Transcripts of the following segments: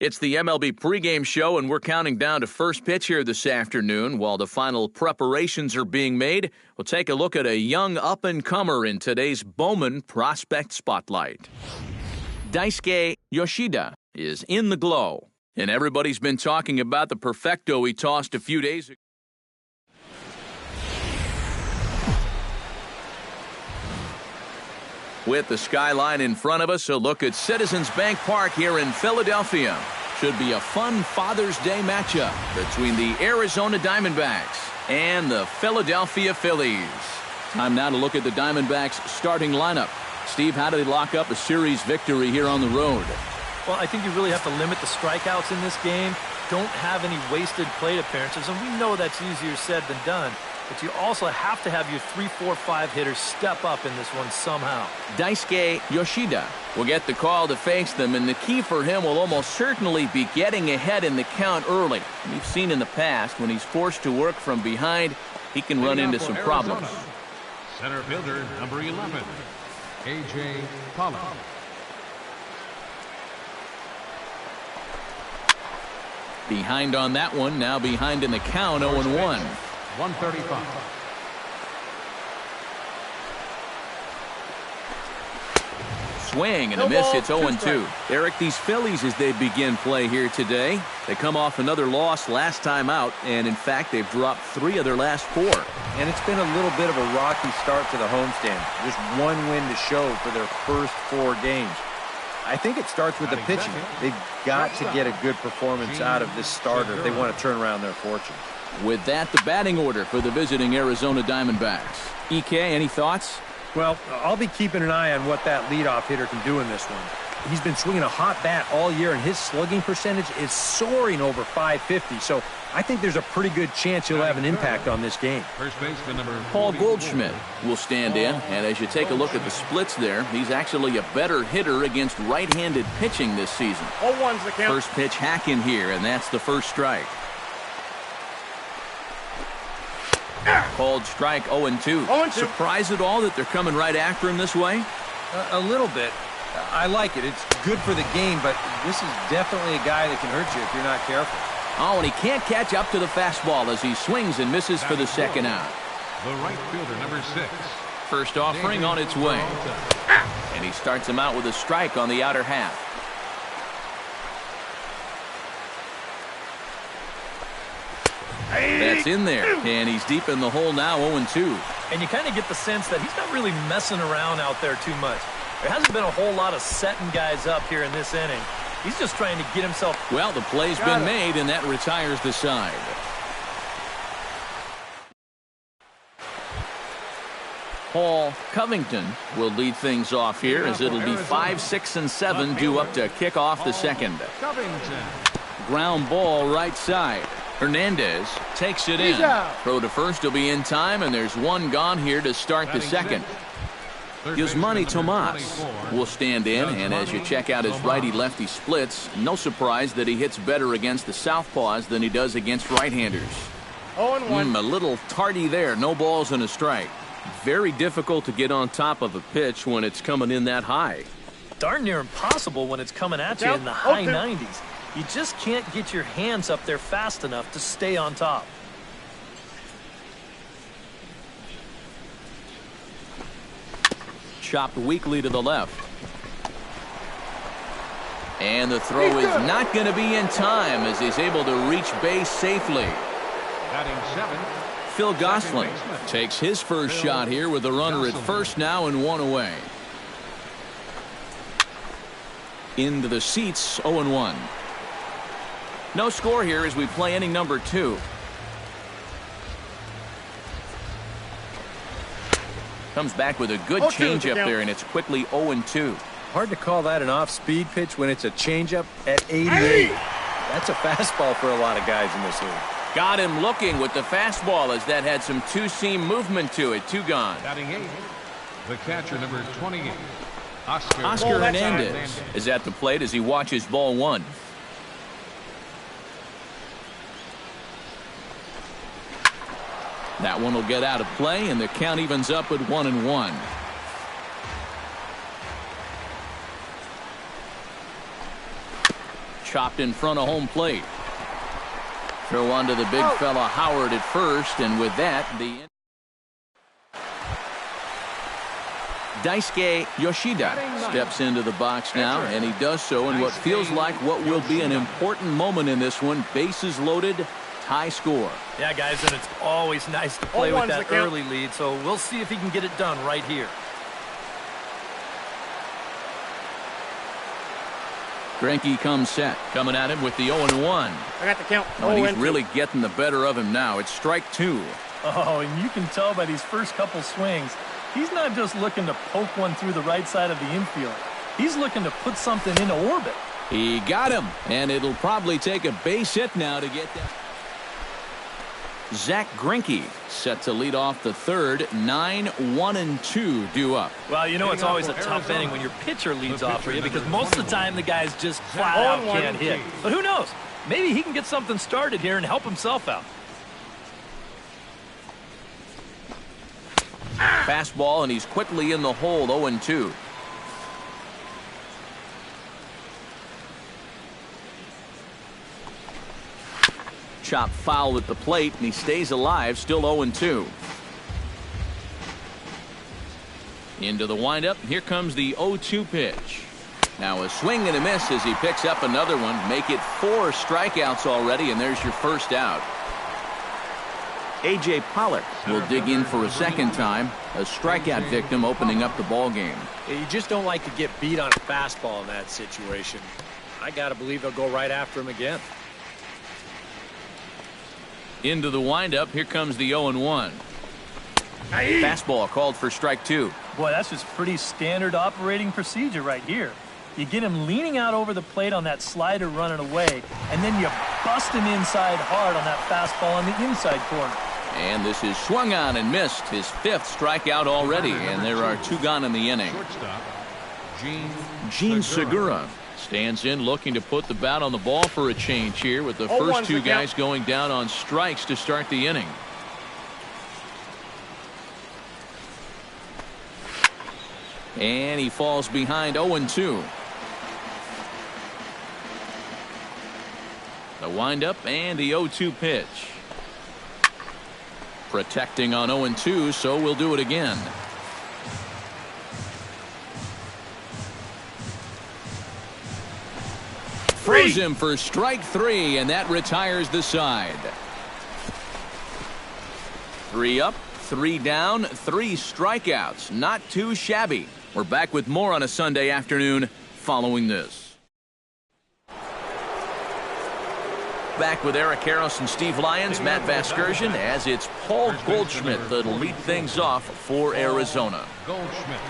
It's the MLB pregame show, and we're counting down to first pitch here this afternoon. While the final preparations are being made, we'll take a look at a young up-and-comer in today's Bowman Prospect Spotlight. Daisuke Yoshida is in the glow, and everybody's been talking about the perfecto he tossed a few days ago. With the skyline in front of us, a look at Citizens Bank Park here in Philadelphia. Should be a fun Father's Day matchup between the Arizona Diamondbacks and the Philadelphia Phillies. Time now to look at the Diamondbacks' starting lineup. Steve, how do they lock up a series victory here on the road? Well, I think you really have to limit the strikeouts in this game. Don't have any wasted plate appearances, and we know that's easier said than done. But you also have to have your 3, 4, 5 hitters step up in this one somehow. Daisuke Yoshida will get the call to face them, and the key for him will almost certainly be getting ahead in the count early. We've seen in the past when he's forced to work from behind, he can run into some problems. Center fielder, number 11, A.J. Pollock. Behind on that one, now behind in the count, 0-1. 135. Swing and a miss. It's 0-2. Eric, these Phillies, as they begin play here today, they come off another loss last time out, and in fact they've dropped 3 of their last 4. And it's been a little bit of a rocky start to the homestand. Just one win to show for their first 4 games. I think it starts with the pitching. They've got to get a good performance out of this starter if they want to turn around their fortune. With that, the batting order for the visiting Arizona Diamondbacks. EK, any thoughts? Well, I'll be keeping an eye on what that leadoff hitter can do in this one. He's been swinging a hot bat all year, and his slugging percentage is soaring over .550. So I think there's a pretty good chance he'll have an impact on this game. First baseman number Paul Goldschmidt will stand in, and as you take a look at the splits there, he's actually a better hitter against right-handed pitching this season. 0-1's the count. First pitch hack in here, and that's the first strike. Called strike 0-2. 0-2. Surprised at all that they're coming right after him this way? A little bit. I like it. It's good for the game, but this is definitely a guy that can hurt you if you're not careful. Oh, and he can't catch up to the fastball as he swings and misses for the second out. the right fielder, number 6. First offering on its way. And he starts him out with a strike on the outer half. That's in there, and he's deep in the hole now, 0-2. And you kind of get the sense that he's not really messing around out there too much. There hasn't been a whole lot of setting guys up here in this inning. He's just trying to get himself... Well, the play's been made, and that retires the side. Paul Covington will lead things off here, as it'll be 5, 6, and 7 due up to kick off the second. Ground ball right side. Hernandez takes it in. Throw to first will be in time, and there's one gone here to start the second. Yasmani Tomas will stand in, and as you check out his righty-lefty splits, no surprise that he hits better against the southpaws than he does against right-handers. 0-1. A little tardy there, no balls and a strike. Very difficult to get on top of a pitch when it's coming in that high. Darn near impossible when it's coming at you in the high 90s. You just can't get your hands up there fast enough to stay on top. Chopped weakly to the left. And the throw is not going to be in time as he's able to reach base safely. Batting 7. Phil Gosselin takes his first shot here with a runner at first now and one away. Into the seats, 0-1. No score here as we play inning number 2. Comes back with a good changeup there, and it's quickly 0-2. Hard to call that an off-speed pitch when it's a changeup at 88. That's a fastball for a lot of guys in this league. Got him looking with the fastball as that had some two-seam movement to it. 2 gone. Batting 8. The catcher, number 28. Oscar Hernandez is at the plate as he watches ball 1. That one will get out of play, and the count evens up at 1-1. chopped in front of home plate. Throw on to the big fella Howard at first, and with that, the Daisuke Yoshida steps into the box now, and he does so in what feels like what will be an important moment in this one. Bases loaded, tie score. Yeah, guys, and it's always nice to play with that early lead, so we'll see if he can get it done right here. Greinke comes set, coming at him with the 0-1. I got the count. And he's really getting the better of him now. It's strike 2. Oh, and you can tell by these first couple swings, he's not just looking to poke one through the right side of the infield. He's looking to put something into orbit. He got him, and it'll probably take a base hit now to get that. Zack Greinke set to lead off the third. 9-1-2 due up. Well, you know it's always a tough inning when your pitcher leads off for you because most of the time the guys just flat out can't hit. But who knows? Maybe he can get something started here and help himself out. Fastball, and he's quickly in the hole. 0-2. Chop foul at the plate, and he stays alive, still 0-2. Into the windup. Here comes the 0-2 pitch. Now a swing and a miss as he picks up another one. Make it 4 strikeouts already, and there's your first out. A.J. Pollock will dig in for a second time. A strikeout victim opening up the ball game. You just don't like to get beat on a fastball in that situation. I got to believe they'll go right after him again. Into the windup. Here comes the 0-1. Fastball called for strike 2. Boy, that's just pretty standard operating procedure right here. You get him leaning out over the plate on that slider running away, and then you bust him inside hard on that fastball on the inside corner. And this is swung on and missed. His 5th strikeout already, and there are 2 gone in the inning. Gene Segura stands in looking to put the bat on the ball for a change here with the first 2 guys going down on strikes to start the inning. And he falls behind 0-2. The windup and the 0-2 pitch. Protecting on 0-2, so we'll do it again. Throws him for strike 3, and that retires the side. 3 up, 3 down, 3 strikeouts. Not too shabby. We're back with more on a Sunday afternoon following this. Back with Eric Harris and Steve Lyons, Matt Vasgersian, as it's Paul Goldschmidt that'll lead things off for Arizona. Goldschmidt.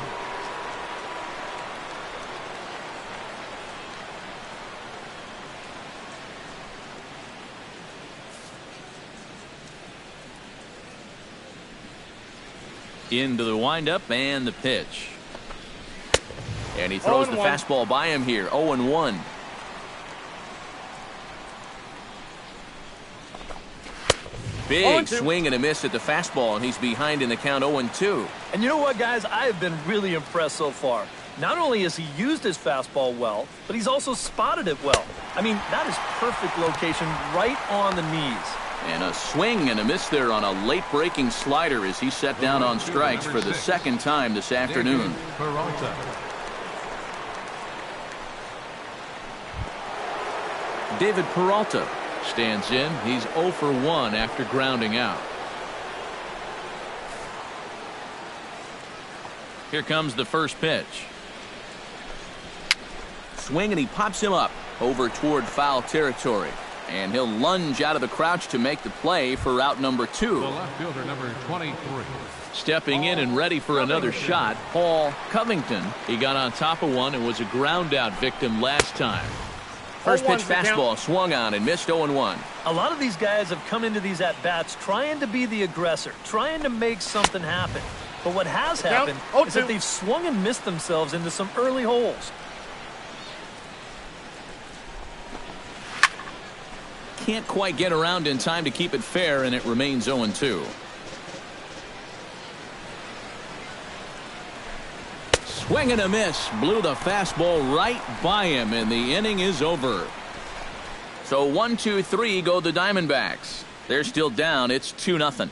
Into the windup and the pitch. And he throws the fastball by him here. 0-1. Big swing and a miss at the fastball, and he's behind in the count. 0-2. And you know what, guys? I have been really impressed so far. Not only has he used his fastball well, but he's also spotted it well. I mean, that is perfect location right on the knees. And a swing and a miss there on a late-breaking slider as he set down on strikes for the 2nd time this afternoon. David Peralta stands in. He's 0 for 1 after grounding out. Here comes the first pitch. Swing, and he pops him up over toward foul territory. And he'll lunge out of the crouch to make the play for out number 2. The left fielder, number 23. Stepping in and ready for another shot, Paul Covington. He got on top of one and was a ground-out victim last time. First pitch fastball swung on and missed. 0-1. A lot of these guys have come into these at-bats trying to be the aggressor, trying to make something happen. But what has happened is that they've swung and missed themselves into some early holes. Can't quite get around in time to keep it fair, and it remains 0-2. Swing and a miss. Blew the fastball right by him, and the inning is over. So 1, 2, 3 go the Diamondbacks. They're still down. It's 2-0.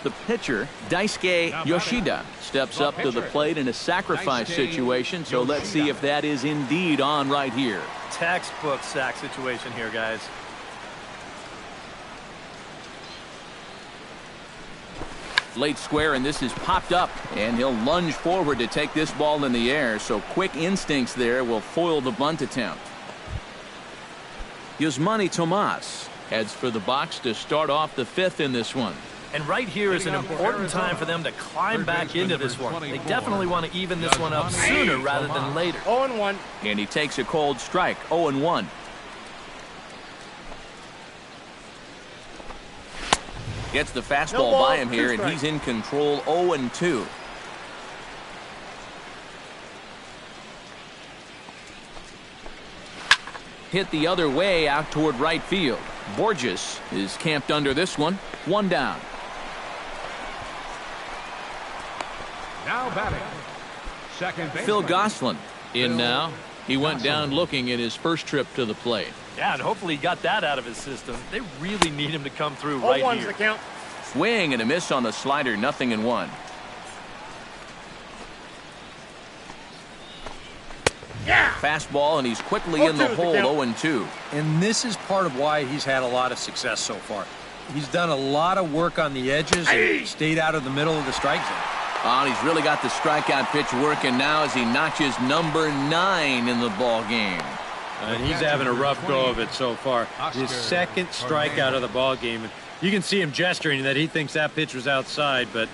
The pitcher, Daisuke Yoshida, steps up to the plate in a sacrifice situation, so let's see if that is indeed on right here. Textbook sack situation here, guys. Late square, and this is popped up, and he'll lunge forward to take this ball in the air, so quick instincts there will foil the bunt attempt. Yusmani Tomas heads for the box to start off the 5th in this one. And right here is an important time for them to climb back into this one. They definitely want to even this one up sooner rather than later. 0-1. And he takes a cold strike, 0-1. Gets the fastball by him here, and he's in control, 0-2. Hit the other way out toward right field. Borges is camped under this one, 1 down. Now batting, second baseman. Phil Gosselin in now. He went down looking at his first trip to the plate. Yeah, and hopefully he got that out of his system. They really need him to come through right 0-1's here. the count. Swing and a miss on the slider, 0-1. Yeah. Fastball, and he's quickly in the 0-2 hole, the count. 0-2. And this is part of why he's had a lot of success so far. He's done a lot of work on the edges and stayed out of the middle of the strike zone. Oh, and he's really got the strikeout pitch working now as he notches number 9 in the ball game. And he's having a rough go of it so far. His second strikeout of the ball game. You can see him gesturing that he thinks that pitch was outside, but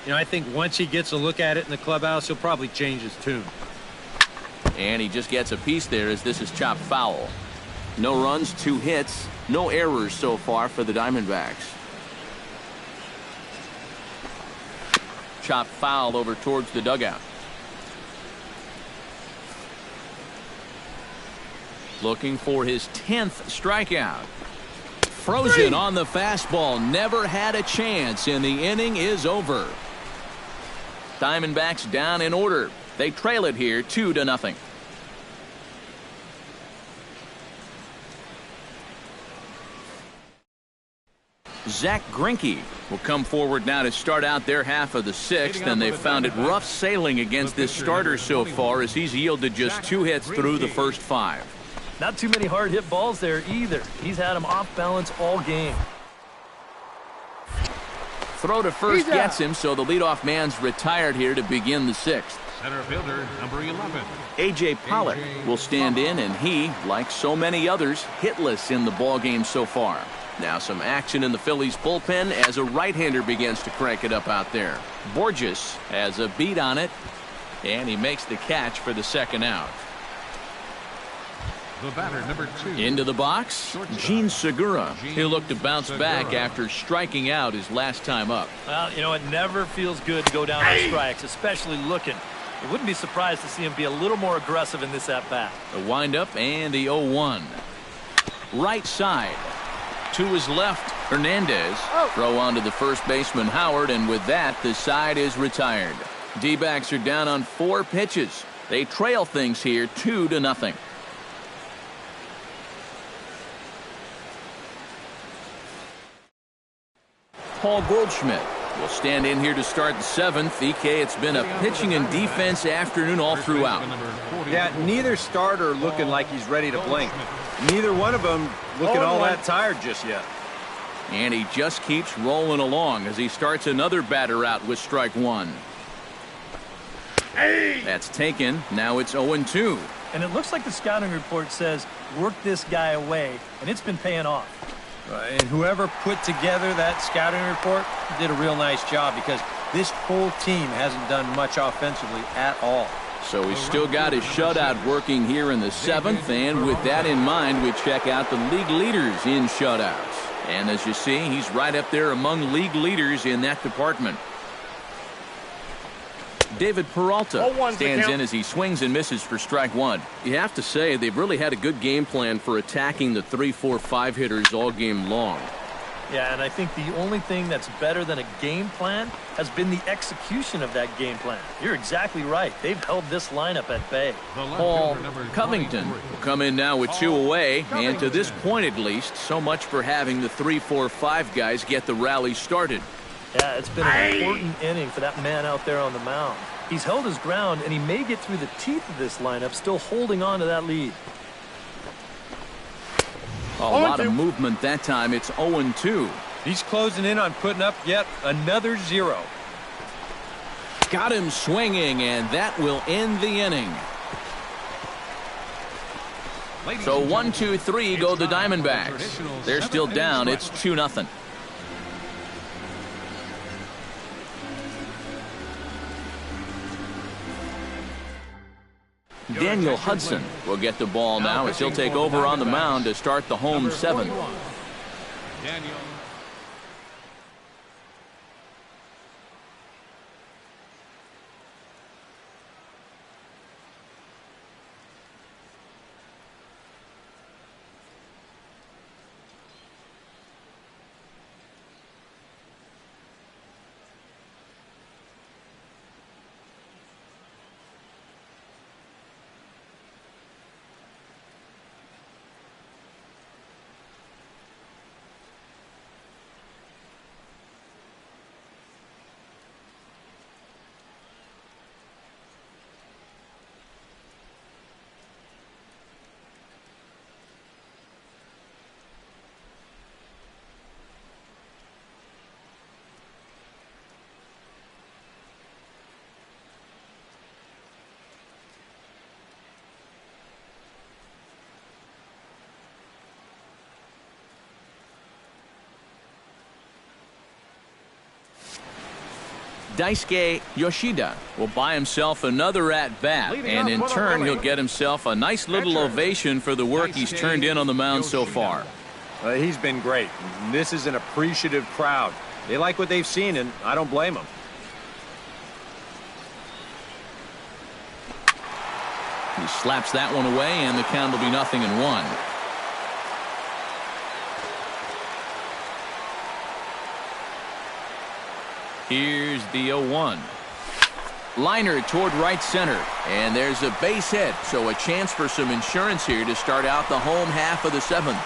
you know, I think once he gets a look at it in the clubhouse, he'll probably change his tune. And he just gets a piece there as this is chopped foul. No runs, 2 hits, no errors so far for the Diamondbacks. Chopped foul over towards the dugout. Looking for his 10th strikeout. Frozen on the fastball. Never had a chance, and the inning is over. Diamondbacks down in order. They trail it here 2-0. Zach Greinke will come forward now to start out their half of the 6th, and they've found it rough sailing against this starter so far as he's yielded just 2 hits through the first 5. Not too many hard hit balls there either. He's had them off balance all game. Throw to first gets him, so the leadoff man's retired here to begin the 6th. Center fielder, number 11. A.J. Pollock will stand in, and he, like so many others, hitless in the ballgame so far. Now some action in the Phillies bullpen as a right-hander begins to crank it up out there. Borges has a beat on it, and he makes the catch for the 2nd out. The batter, number 2. Into the box, Gene Segura. He'll look to bounce back after striking out his last time up. Well, you know, it never feels good to go down on strikes, especially looking. I wouldn't be surprised to see him be a little more aggressive in this at-bat. The windup and the 0-1. Right side. To his left, Hernandez. Throw on to the first baseman, Howard, and with that, the side is retired. D-backs are down on 4 pitches. They trail things here 2-0. Paul Goldschmidt will stand in here to start the 7th. EK, it's been a pitching and defense afternoon all throughout. Yeah, neither starter looking like he's ready to blink. Neither one of them looking all that tired just yet. And he just keeps rolling along as he starts another batter out with strike 1. That's taken. Now it's 0-2. And it looks like the scouting report says, work this guy away, and it's been paying off. And whoever put together that scouting report did a real nice job, because this whole team hasn't done much offensively at all. So he's still got his shutout working here in the 7th, and with that in mind, we check out the league leaders in shutouts. And as you see, he's right up there among league leaders in that department. David Peralta stands in as he swings and misses for strike 1. You have to say they've really had a good game plan for attacking the 3, 4, 5 hitters all game long. Yeah, and I think the only thing that's better than a game plan has been the execution of that game plan. You're exactly right. They've held this lineup at bay. Paul Covington will come in now with 2 away, and to this point at least, so much for having the 3-4-5 guys get the rally started. Yeah, it's been an important inning for that man out there on the mound. He's held his ground, and he may get through the teeth of this lineup, still holding on to that lead. A lot of movement that time. It's 0-2. He's closing in on putting up yet another 0. Got him swinging, and that will end the inning. So 1-2-3 go the Diamondbacks. They're still down. It's 2-0. Daniel Hudson will get the ball now as he'll take over on the mound to start the home 7th. Daniel. Daisuke Yoshida will buy himself another at-bat, and in turn he'll get himself a nice little ovation for the work he's turned in on the mound so far. He's been great. This is an appreciative crowd. They like what they've seen, and I don't blame them. He slaps that one away, and the count will be 0-1. Here's the 0-1. Liner toward right center, and there's a base hit, so a chance for some insurance here to start out the home half of the 7th.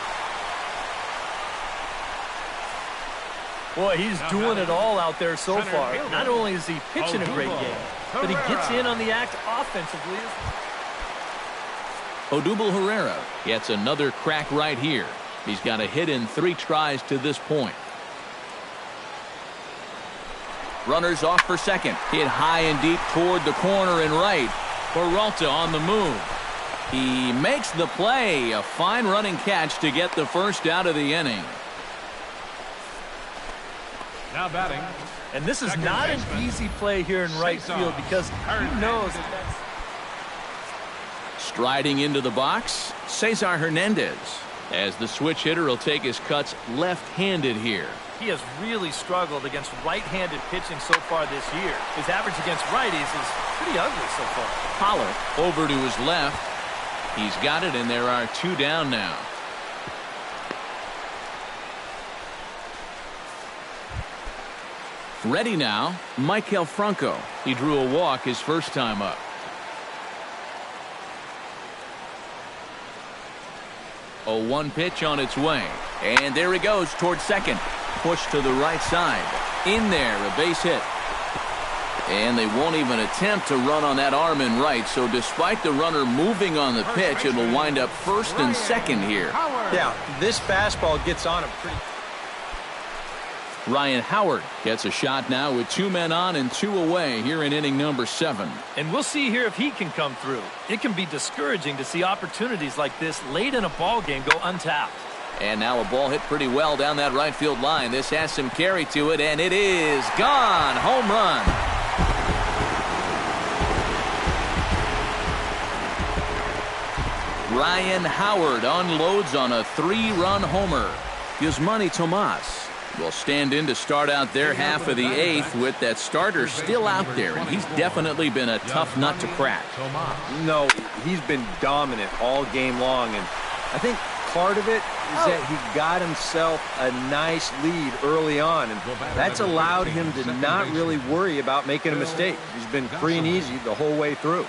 Boy, he's doing it all out there so far. Not only is he pitching a great game, but he gets in on the act offensively. Odubel Herrera gets another crack right here. He's got a hit in 3 tries to this point. Runners off for second. Hit high and deep toward the corner and right. Peralta on the move. He makes the play. A fine running catch to get the first out of the inning. Now batting. And this is not an easy play here in right field because he knows that Striding into the box, Cesar Hernandez, as the switch hitter will take his cuts left-handed here. he has really struggled against right-handed pitching so far this year. His average against righties is pretty ugly so far. Pollard over to his left. He's got it, and there are 2 down now. Ready now, Maikel Franco. He drew a walk his first time up. A 1 pitch on its way. And there he goes towards second. Push to the right side. In there, a base hit. And they won't even attempt to run on that arm in right. So despite the runner moving on the pitch, it will wind up first and second here. Yeah, this fastball gets on him pretty. Ryan Howard gets a shot now with 2 men on and 2 away here in inning number 7. And we'll see here if he can come through. It can be discouraging to see opportunities like this late in a ball game go untapped. And now a ball hit pretty well down that right field line. This has some carry to it, and it is gone. Home run. Ryan Howard unloads on a 3-run homer. Yasmani Tomas will stand in to start out their half of the 8th with that starter still out there, and he's definitely been a tough nut to crack. No, he's been dominant all game long, and I think part of it is that he got himself a nice lead early on, and that's allowed him to not really worry about making a mistake. He's been free and easy the whole way through.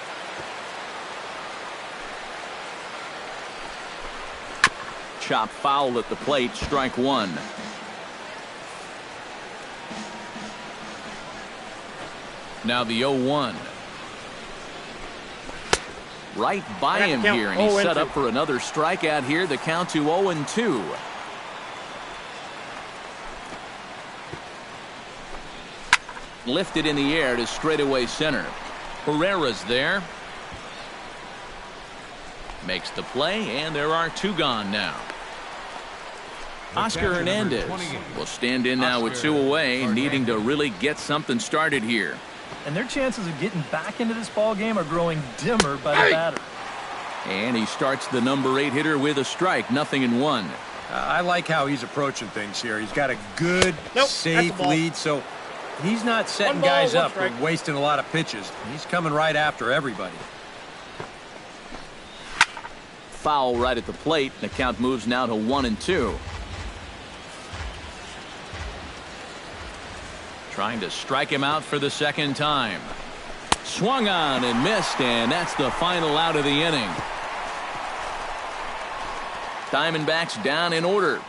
Chop foul at the plate, strike one. Now the 0-1. Right by him here, and he's set up for another strikeout here. The count to 0-2. Lifted in the air to straightaway center. Herrera's there. Makes the play, and there are two gone now. Oscar Hernandez will stand in now with two away, needing to really get something started here. And their chances of getting back into this ball game are growing dimmer by the batter. And he starts the number 8 hitter with a strike, 0-1. I like how he's approaching things here. He's got a good, safe lead, so he's not setting guys up and wasting a lot of pitches. He's coming right after everybody. Foul right at the plate. The count moves now to 1-2. Trying to strike him out for the second time. Swung on and missed, and that's the final out of the inning. Diamondbacks down in order.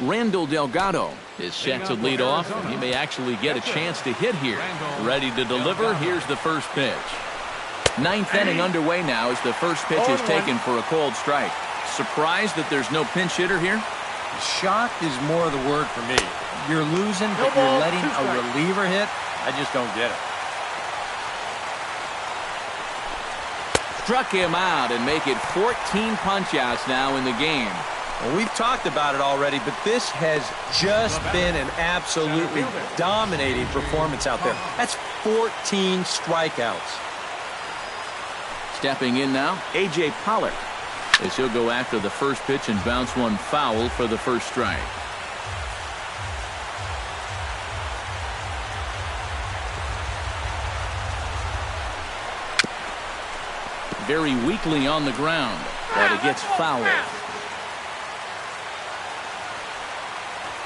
Randall Delgado is set to lead off. He may actually get a chance to hit here. Ready to deliver. Here's the first pitch. Ninth inning underway now as the first pitch is taken for a called strike. Surprised that there's no pinch hitter here? Shocked is more of the word for me. You're losing, but you're letting a reliever hit. I just don't get it. Struck him out and make it 14 punch-outs now in the game. Well, we've talked about it already, but this has just been an absolutely dominating performance out there. That's 14 strikeouts. Stepping in now, A.J. Pollock, as he'll go after the first pitch and bounce one foul for the first strike. Very weakly on the ground, but it gets fouled.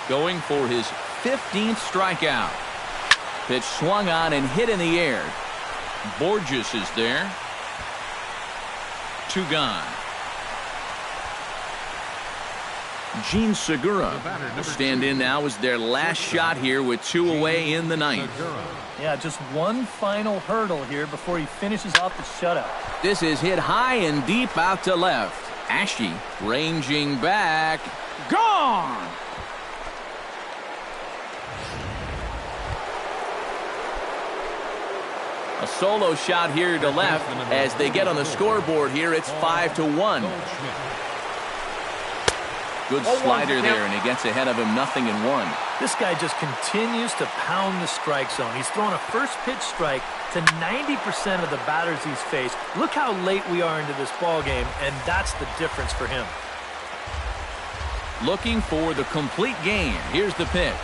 Going for his 15th strikeout. Pitch swung on and hit in the air. Borges is there. Two gone. Gene Segura will stand in now as their last shot here with two away in the ninth. Yeah, just one final hurdle here before he finishes off the shutout. This is hit high and deep out to left. Ashe ranging back. Gone! A solo shot here to left as they get on the scoreboard here. It's 5-1. Good slider there, and he gets ahead of him, 0-1. This guy just continues to pound the strike zone. He's thrown a first pitch strike to 90% of the batters he's faced. Look how late we are into this ball game, and that's the difference for him. Looking for the complete game. Here's the pitch.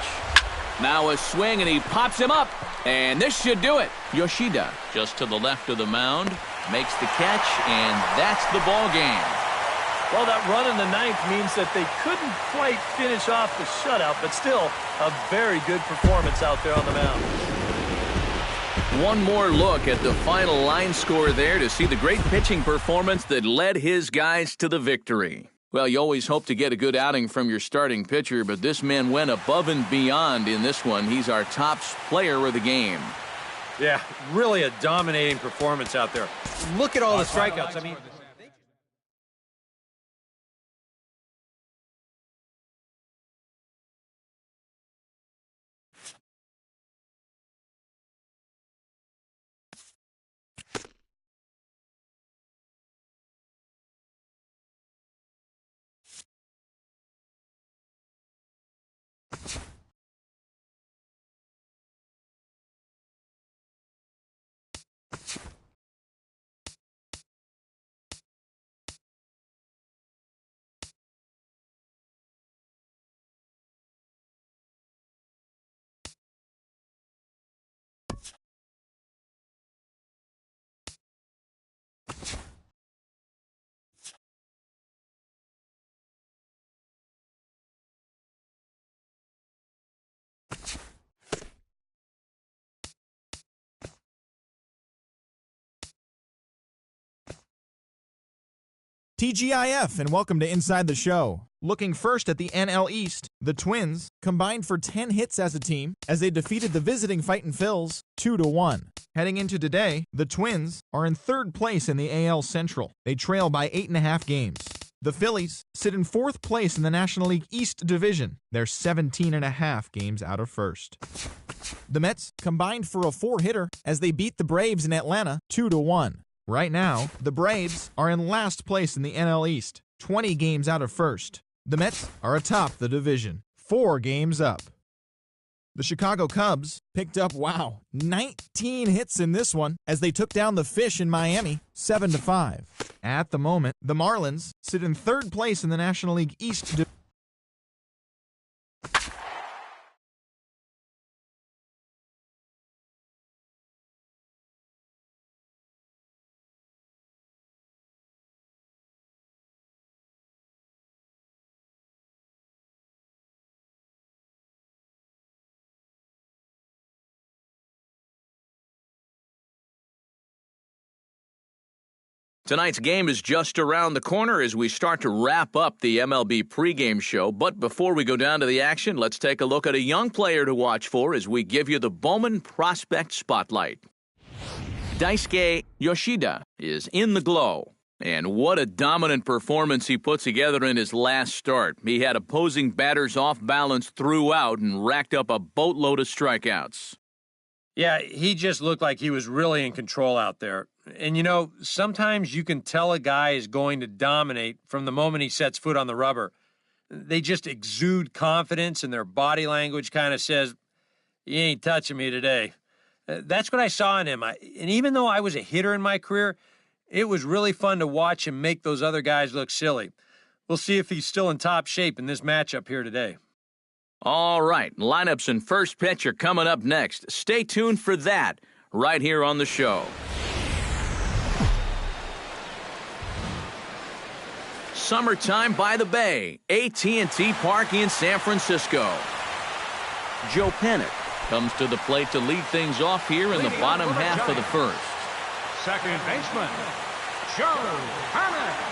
Now a swing, and he pops him up. And this should do it. Yoshida, just to the left of the mound, makes the catch, and that's the ball game. Well, that run in the ninth means that they couldn't quite finish off the shutout, but still a very good performance out there on the mound. One more look at the final line score there to see the great pitching performance that led his guys to the victory. Well, you always hope to get a good outing from your starting pitcher, but this man went above and beyond in this one. He's our top player of the game. Yeah, really a dominating performance out there. Look at all the strikeouts. I mean, TGIF, and welcome to Inside the Show. Looking first at the NL East, the Twins combined for 10 hits as a team as they defeated the visiting Fightin' Phils 2-1. Heading into today, the Twins are in third place in the AL Central. They trail by 8.5 games. The Phillies sit in fourth place in the National League East Division. They're 17.5 games out of first. The Mets combined for a 4-hitter as they beat the Braves in Atlanta 2-1. Right now, the Braves are in last place in the NL East, 20 games out of first. The Mets are atop the division, 4 games up. The Chicago Cubs picked up, 19 hits in this one as they took down the Fish in Miami 7-5. At the moment, the Marlins sit in third place in the National League East Division. Tonight's game is just around the corner as we start to wrap up the MLB pregame show. But before we go down to the action, let's take a look at a young player to watch for as we give you the Bowman Prospect Spotlight. Daisuke Yoshida is in the glow. And what a dominant performance he put together in his last start. He had opposing batters off balance throughout and racked up a boatload of strikeouts. Yeah, he just looked like he was really in control out there. And, you know, sometimes you can tell a guy is going to dominate from the moment he sets foot on the rubber. They just exude confidence, and their body language kind of says, "You ain't touching me today." That's what I saw in him. And even though I was a hitter in my career, it was really fun to watch him make those other guys look silly. We'll see if he's still in top shape in this matchup here today. All right, lineups and first pitch are coming up next. Stay tuned for that right here on the show. Summertime by the Bay, AT&T Park in San Francisco. Joe Panik comes to the plate to lead things off here in the bottom half of the first. Second baseman, Joe Panik.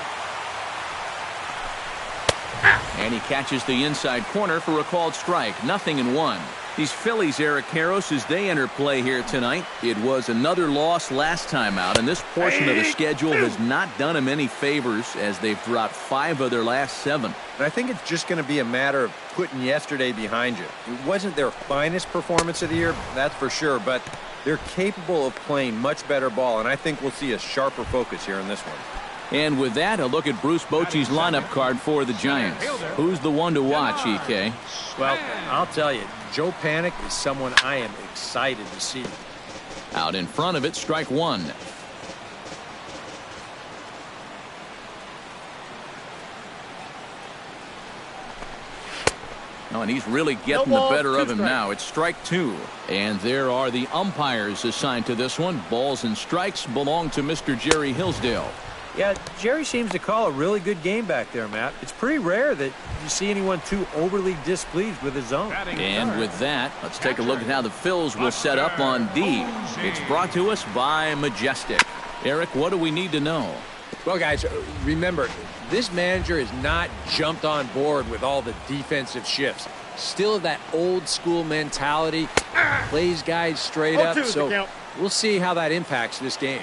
And he catches the inside corner for a called strike. 0-1. These Phillies, Eric Karros, as they enter play here tonight, it was another loss last time out, and this portion of the schedule has not done them any favors as they've dropped 5 of their last 7. And I think it's just going to be a matter of putting yesterday behind you. It wasn't their finest performance of the year, that's for sure, but they're capable of playing much better ball, and I think we'll see a sharper focus here in this one. And with that, a look at Bruce Bochy's lineup card for the Giants. Who's the one to watch, EK? Well, I'll tell you, Joe Panik is someone I am excited to see. Out in front of it, strike 1. Oh, and he's really getting the better of him now. It's strike 2. And there are the umpires assigned to this one. Balls and strikes belong to Mr. Jerry Hillsdale. Yeah, Jerry seems to call a really good game back there, Matt. It's pretty rare that you see anyone too overly displeased with his zone. And with that, let's take a look at how the Phils will set up on D. It's brought to us by Majestic. Eric, what do we need to know? Well, guys, remember, this manager has not jumped on board with all the defensive shifts. Still that old school mentality, plays guys straight up, so we'll see how that impacts this game.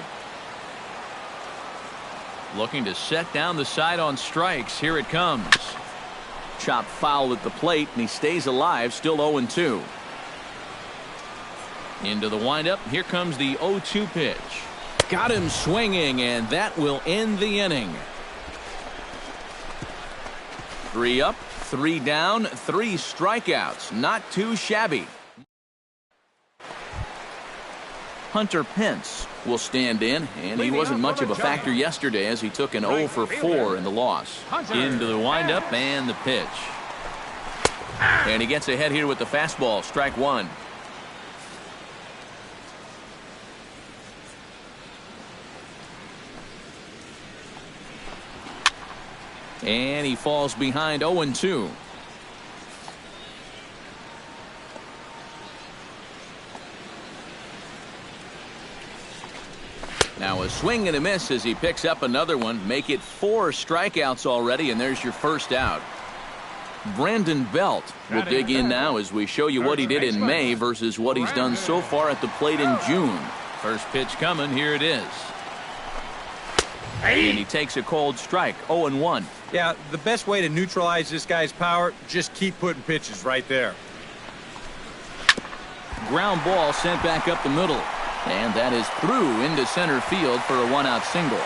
Looking to set down the side on strikes. Here it comes. Chopped foul at the plate, and he stays alive, still 0-2. Into the windup. Here comes the 0-2 pitch. Got him swinging, and that will end the inning. 3 up, 3 down, 3 strikeouts. Not too shabby. Hunter Pence will stand in, and he wasn't much of a factor yesterday as he took an 0-for-4 in the loss. Into the windup and the pitch. And he gets ahead here with the fastball, strike 1. And he falls behind 0-2. Now a swing and a miss as he picks up another one. Make it 4 strikeouts already, and there's your first out. Brandon Belt will dig in now as we show you what he did in May versus what he's done so far at the plate in June. First pitch coming. Here it is. And he takes a cold strike. 0-1. Yeah, the best way to neutralize this guy's power, just keep putting pitches right there. Ground ball sent back up the middle. And that is through into center field for a 1-out single.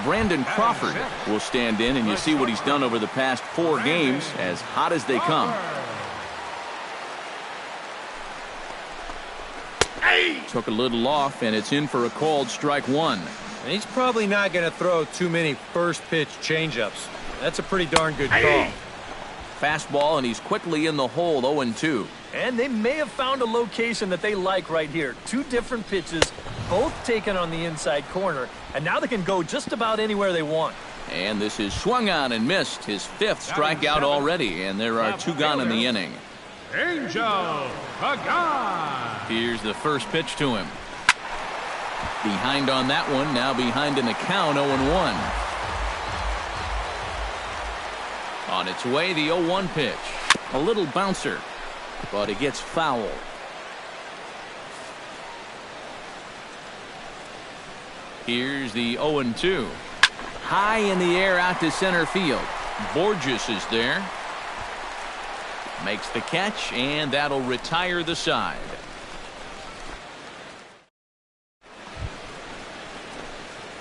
Brandon Crawford will stand in, and you see what he's done over the past 4 games, as hot as they come. Took a little off, and it's in for a called strike 1. And he's probably not going to throw too many first pitch changeups. That's a pretty darn good call. Fastball, and he's quickly in the hole. 0-2. And they may have found a location that they like right here. 2 different pitches, both taken on the inside corner, and now they can go just about anywhere they want. And this is swung on and missed. His 5th strikeout already, and there are 2 gone in the inning. Angel Pagan. Here's the first pitch to him. Behind on that one, now behind in the count. 0-1. On its way, the 0-1 pitch. A little bouncer, but it gets foul. Here's the 0-2. High in the air out to center field. Borges is there. Makes the catch, and that'll retire the side.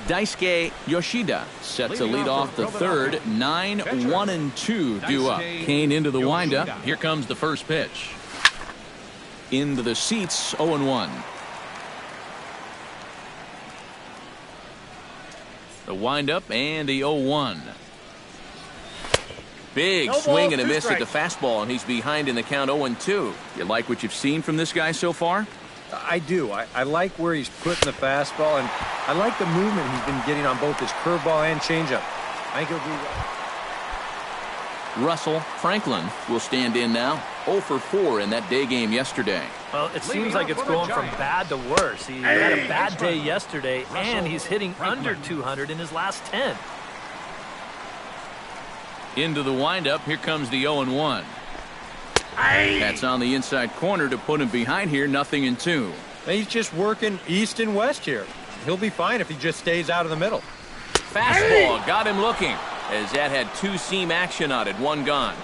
Daisuke Yoshida set to lead off the third. 9-1-2 due up. Kane into the windup. Here comes the first pitch. Into the seats. 0-1. The windup and the 0-1. Big swing and a miss at the fastball, and he's behind in the count. 0-2. You like what you've seen from this guy so far? I do. I like where he's putting the fastball, and I like the movement he's been getting on both his curveball and changeup. I think he'll do well. Russell Franklin will stand in now. 0 for 4 in that day game yesterday. Well, it seems like it's going from bad to worse. He had a bad day yesterday, and he's hitting under 200 in his last 10. Into the windup. Here comes the 0-1. That's on the inside corner to put him behind here. 0-2. He's just working east and west here. He'll be fine if he just stays out of the middle. Fastball got him looking, as that had 2-seam action on it. 1 gone.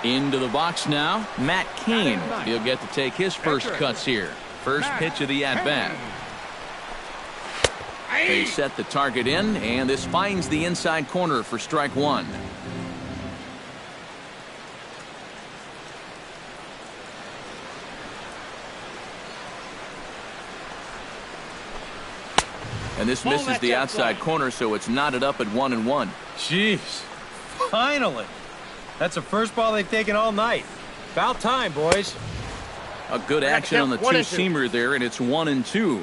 Into the box now, Matt Cain. He'll get to take his first cuts here. First pitch of the at-bat. They set the target in, and this finds the inside corner for strike 1. And this misses the outside corner, so it's knotted up at 1-1. Jeez, finally. That's the first ball they've taken all night. About time, boys. A good action on the 2-seamer there, and it's 1-2.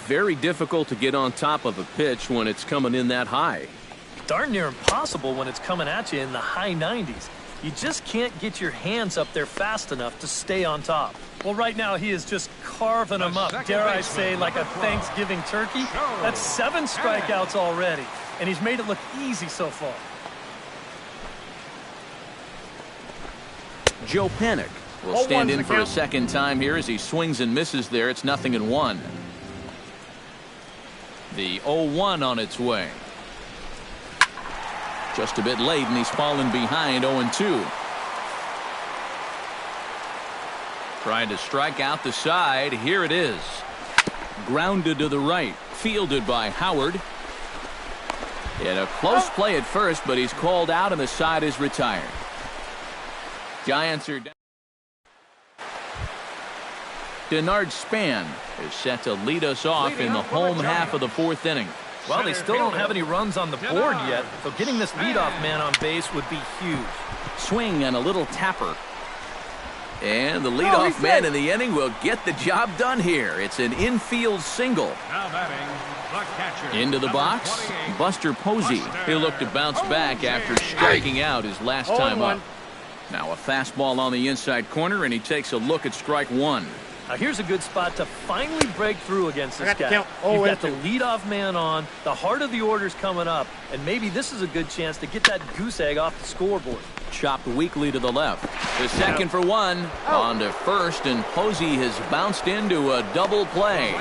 Very difficult to get on top of a pitch when it's coming in that high. Darn near impossible when it's coming at you in the high 90s. You just can't get your hands up there fast enough to stay on top. Well, right now he is just carving them up, dare I say, like a Thanksgiving turkey. That's 7 strikeouts already, and he's made it look easy so far. Joe Panik will stand in for a second time here as he swings and misses there. It's 0-1. The 0-1 on its way. Just a bit late, and he's fallen behind. 0-2. Trying to strike out the side. Here it is. Grounded to the right. Fielded by Howard. In a close play at first, but he's called out, and the side is retired. Giants are down. Denard Span is set to lead us off in the home half of the 4th inning. Well, they still don't have any runs on the board yet, so getting this leadoff man on base would be huge. Swing and a little tapper. And the leadoff man in the inning will get the job done here. It's an infield single. Now batting, into the box, Buster Posey. He'll look to bounce back after striking out his last time up. Now a fastball on the inside corner, and he takes a look at strike one. Now here's a good spot to finally break through against this guy. You've got the leadoff man on, the heart of the order's coming up, and maybe this is a good chance to get that goose egg off the scoreboard. Chopped weakly to the left. The second for one. On to first, and Posey has bounced into a double play.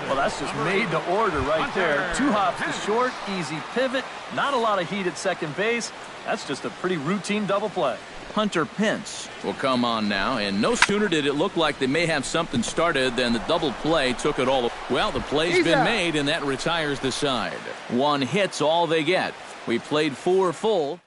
Well, that's just made to order right there. 2 hops to short, easy pivot, not a lot of heat at second base. That's just a pretty routine double play. Hunter Pence will come on now, and no sooner did it look like they may have something started than the double play took it all. Well, the play's been made, and that retires the side. 1 hit's all they get. We played 4 full.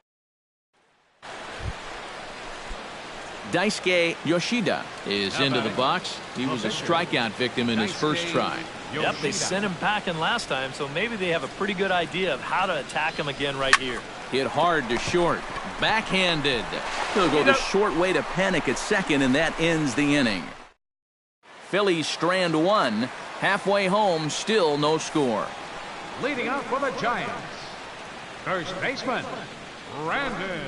Daisuke Yoshida is into the box. He was a strikeout victim in his first try. Yep, they sent him packing last time, so maybe they have a pretty good idea of how to attack him again right here. Hit hard to short. Backhanded. He'll go the short way to panic at second, and that ends the inning. Phillies strand 1. Halfway home, still no score. Leading off for the Giants, first baseman, Brandon.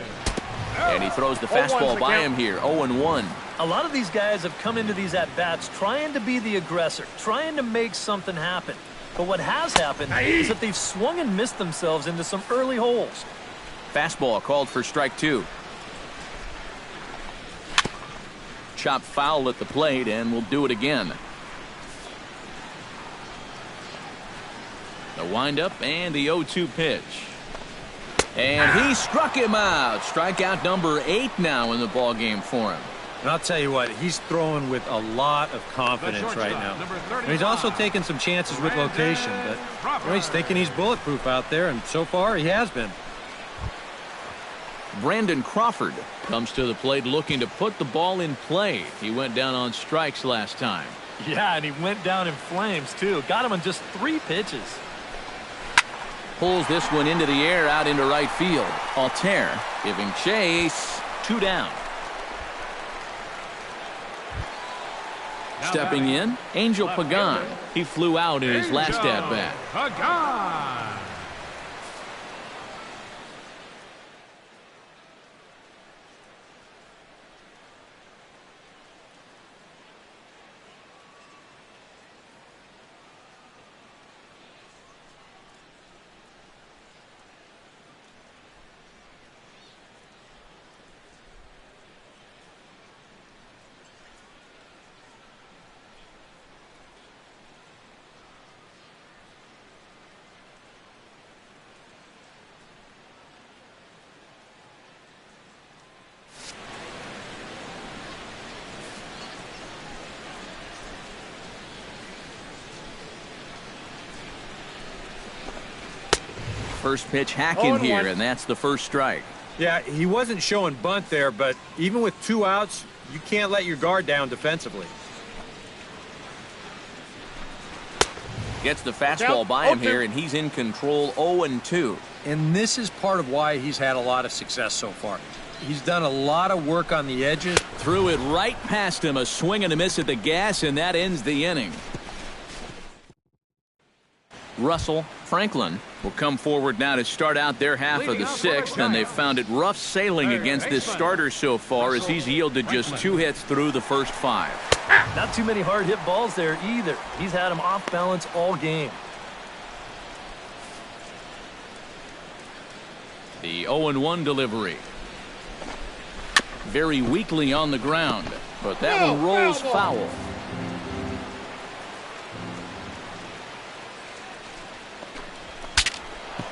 And he throws the fastball by him here, 0-1. A lot of these guys have come into these at-bats trying to be the aggressor, trying to make something happen. But what has happened is that they've swung and missed themselves into some early holes. Fastball called for strike 2. Chop foul at the plate, and we'll do it again. The windup and the 0-2 pitch. And he struck him out. Strikeout number 8 now in the ballgame for him. And I'll tell you what, he's throwing with a lot of confidence right now. And he's also taking some chances with location, but he's thinking he's bulletproof out there, and so far he has been. Brandon Crawford comes to the plate looking to put the ball in play. He went down on strikes last time. Yeah, and he went down in flames, too. Got him on just 3 pitches. Pulls this one into the air out into right field. Altair giving chase. 2 down. Stepping in, Angel Pagan. He flew out in his last at-bat. Pagan. First pitch hacking here, and that's the first strike. Yeah, he wasn't showing bunt there, but even with 2 outs, you can't let your guard down defensively. Gets the fastball by him here, and he's in control. 0-2. And this is part of why he's had a lot of success so far. He's done a lot of work on the edges. Threw it right past him, a swing and a miss at the gas, and that ends the inning. Russell Franklin will come forward now to start out their half of the 6th, and they've found it rough sailing against this starter so far as he's yielded just 2 hits through the first 5. Not too many hard hit balls there either. He's had him off balance all game. The 0-1 delivery. Very weakly on the ground, but that one rolls foul.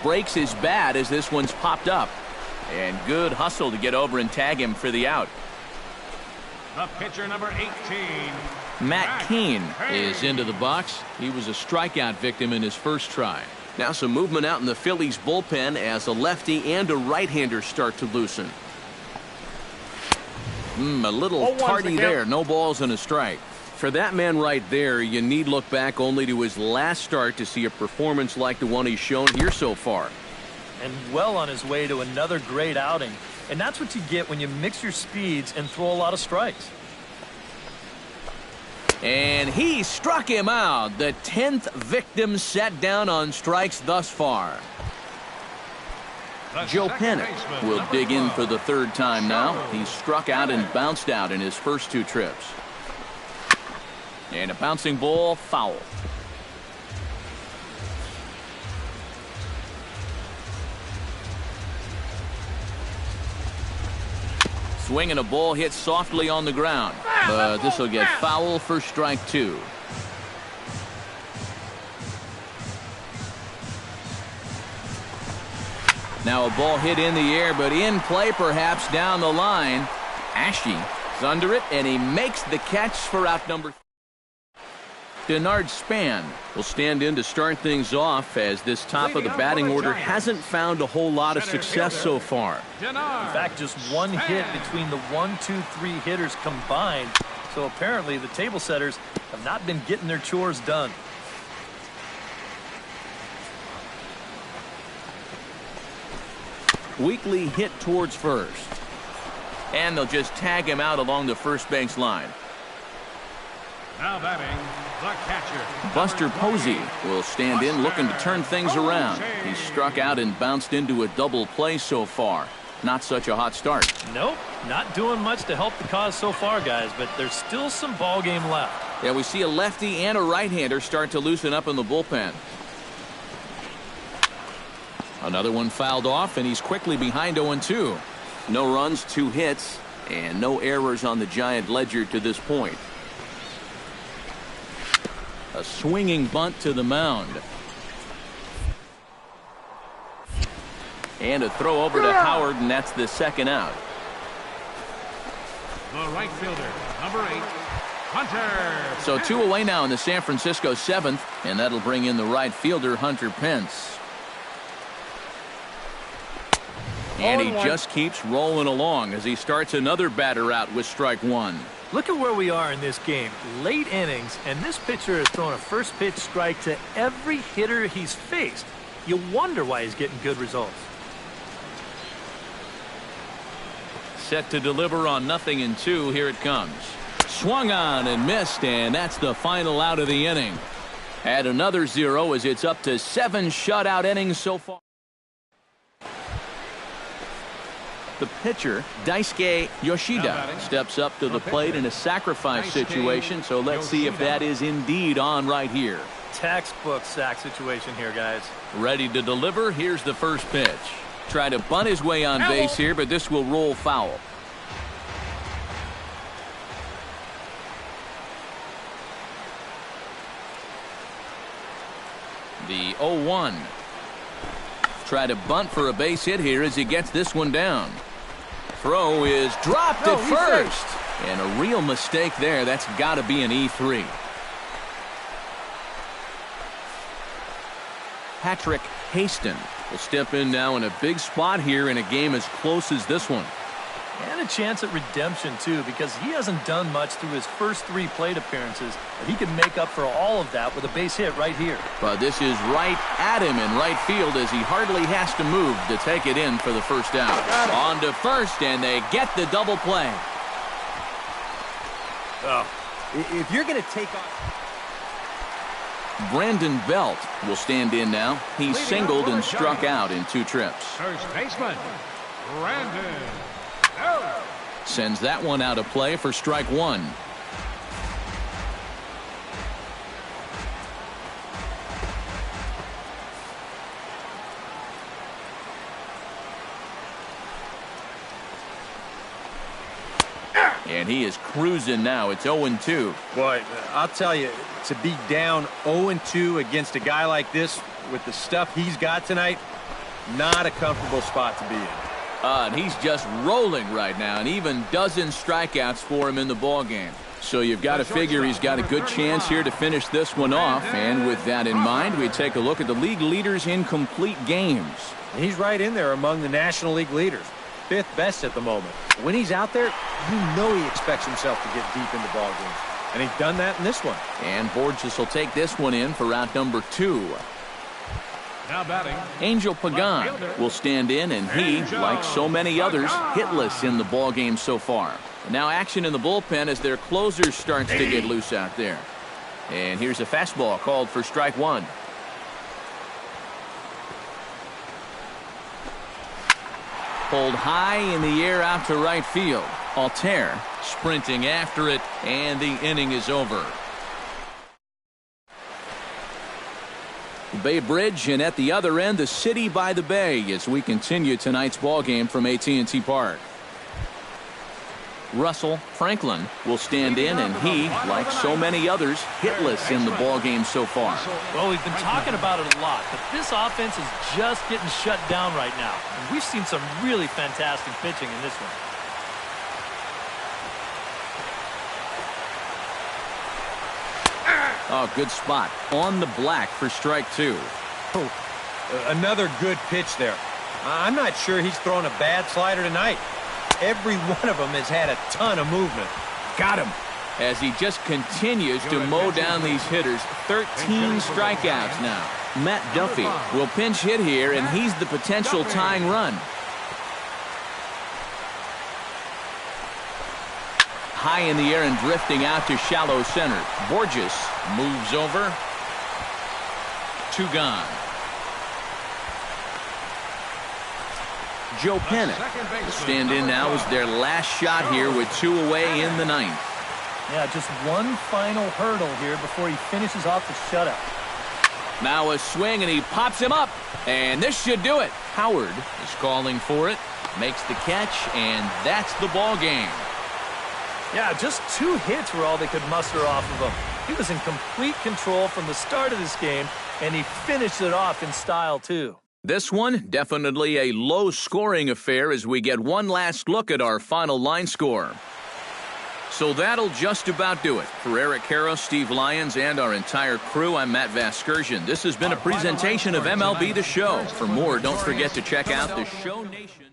Breaks his bat as this one's popped up. And good hustle to get over and tag him for the out. The pitcher number 18. Matt Cain is into the box. He was a strikeout victim in his first try. Now some movement out in the Phillies bullpen as a lefty and a right-hander start to loosen. A little tardy there. No balls and a strike. For that man right there, you need look back only to his last start to see a performance like the one he's shown here so far. And well on his way to another great outing. And that's what you get when you mix your speeds and throw a lot of strikes. And he struck him out. The 10th victim set down on strikes thus far. Joe Panic will dig in for the third time now. He's struck out and bounced out in his first two trips. And a bouncing ball, foul. Swing and a ball hit softly on the ground. But this will get foul for strike two. Now a ball hit in the air, but in play perhaps down the line. Ashe is under it, and he makes the catch for out number. Denard Span will stand in to start things off, as this top of the batting order hasn't found a whole lot of success so far. In fact, just one hit between the 1, 2, 3 hitters combined. So apparently the table setters have not been getting their chores done. Weekly hit towards first. And they'll just tag him out along the first base line. Now batting, the catcher. Buster Posey will stand in looking to turn things around. He's struck out and bounced into a double play so far. Not such a hot start. Nope, not doing much to help the cause so far, guys, but there's still some ball game left. Yeah, we see a lefty and a right-hander start to loosen up in the bullpen. Another one fouled off, and he's quickly behind 0-2. No runs, 2 hits, and no errors on the Giant ledger to this point. A swinging bunt to the mound. And a throw over to Howard, and that's the second out. The right fielder, number 8, Hunter. So 2 away now in the San Francisco 7th, and that'll bring in the right fielder, Hunter Pence. And he just keeps rolling along as he starts another batter out with strike one. Look at where we are in this game. Late innings, and this pitcher has thrown a first pitch strike to every hitter he's faced. You wonder why he's getting good results. Set to deliver on 0-2. Here it comes. Swung on and missed, and that's the final out of the inning. Add another 0 as it's up to 7 shutout innings so far. The pitcher, Daisuke Yoshida, steps up to the plate in a sacrifice situation, so let's see if that is indeed on right here. Textbook sack situation here, guys. Ready to deliver. Here's the first pitch. Try to bunt his way on base here, but this will roll foul. The 0-1. Try to bunt for a base hit here as he gets this one down. Throw is dropped at first. And a real mistake there. That's got to be an E3. Patrick Haston will step in now in a big spot here in a game as close as this one. And a chance at redemption, too, because he hasn't done much through his first 3 plate appearances. But he can make up for all of that with a base hit right here. But this is right at him in right field as he hardly has to move to take it in for the first out. On to first, and they get the double play. Oh, if you're going to take on... Brandon Belt will stand in now. He's singled and struck out in 2 trips. First baseman, Brandon. Sends that one out of play for strike one. And he is cruising now. It's 0-2. Boy, I'll tell you, to be down 0-2 against a guy like this with the stuff he's got tonight, not a comfortable spot to be in. And he's just rolling right now, and even dozen strikeouts for him in the ballgame. So you've got to figure he's got a good chance here to finish this one off. And with that in mind, we take a look at the league leaders in complete games. He's right in there among the National League leaders. 5th best at the moment. When he's out there, you know he expects himself to get deep into ball games. And he's done that in this one. And Borges will take this one in for out number 2. Now batting, Angel Pagan will stand in, and he, like so many others, hitless in the ball game so far. Now action in the bullpen as their closer starts to get loose out there. And here's a fastball called for strike one. Pulled high in the air out to right field. Altair sprinting after it, and the inning is over. Bay Bridge, and at the other end, the city by the bay as we continue tonight's ball game from AT&T Park. Russell Franklin will stand in, and he, like so many others, hitless in the ball game so far. Well, we've been talking about it a lot, but this offense is just getting shut down right now. And we've seen some really fantastic pitching in this one. Oh, good spot. On the black for strike 2. Oh, another good pitch there. I'm not sure he's thrown a bad slider tonight. Every one of them has had a ton of movement. Got him. As he just continues to mow down these hitters. 13 strikeouts now. Matt Duffy will pinch hit here, and he's the potential tying run. High in the air and drifting out to shallow center. Borges moves over. 2 gone. Joe Pennick will stand in now as their last shot here with 2 away in the 9th. Yeah, just one final hurdle here before he finishes off the shutout. Now a swing, and he pops him up. And this should do it. Howard is calling for it. Makes the catch, and that's the ball game. Yeah, just 2 hits were all they could muster off of him. He was in complete control from the start of this game, and he finished it off in style, too. This one, definitely a low-scoring affair as we get one last look at our final line score. So that'll just about do it. For Eric Harrow, Steve Lyons, and our entire crew, I'm Matt Vasgersian. This has been a presentation of MLB The Show. For more, don't forget to check out the Show Nation.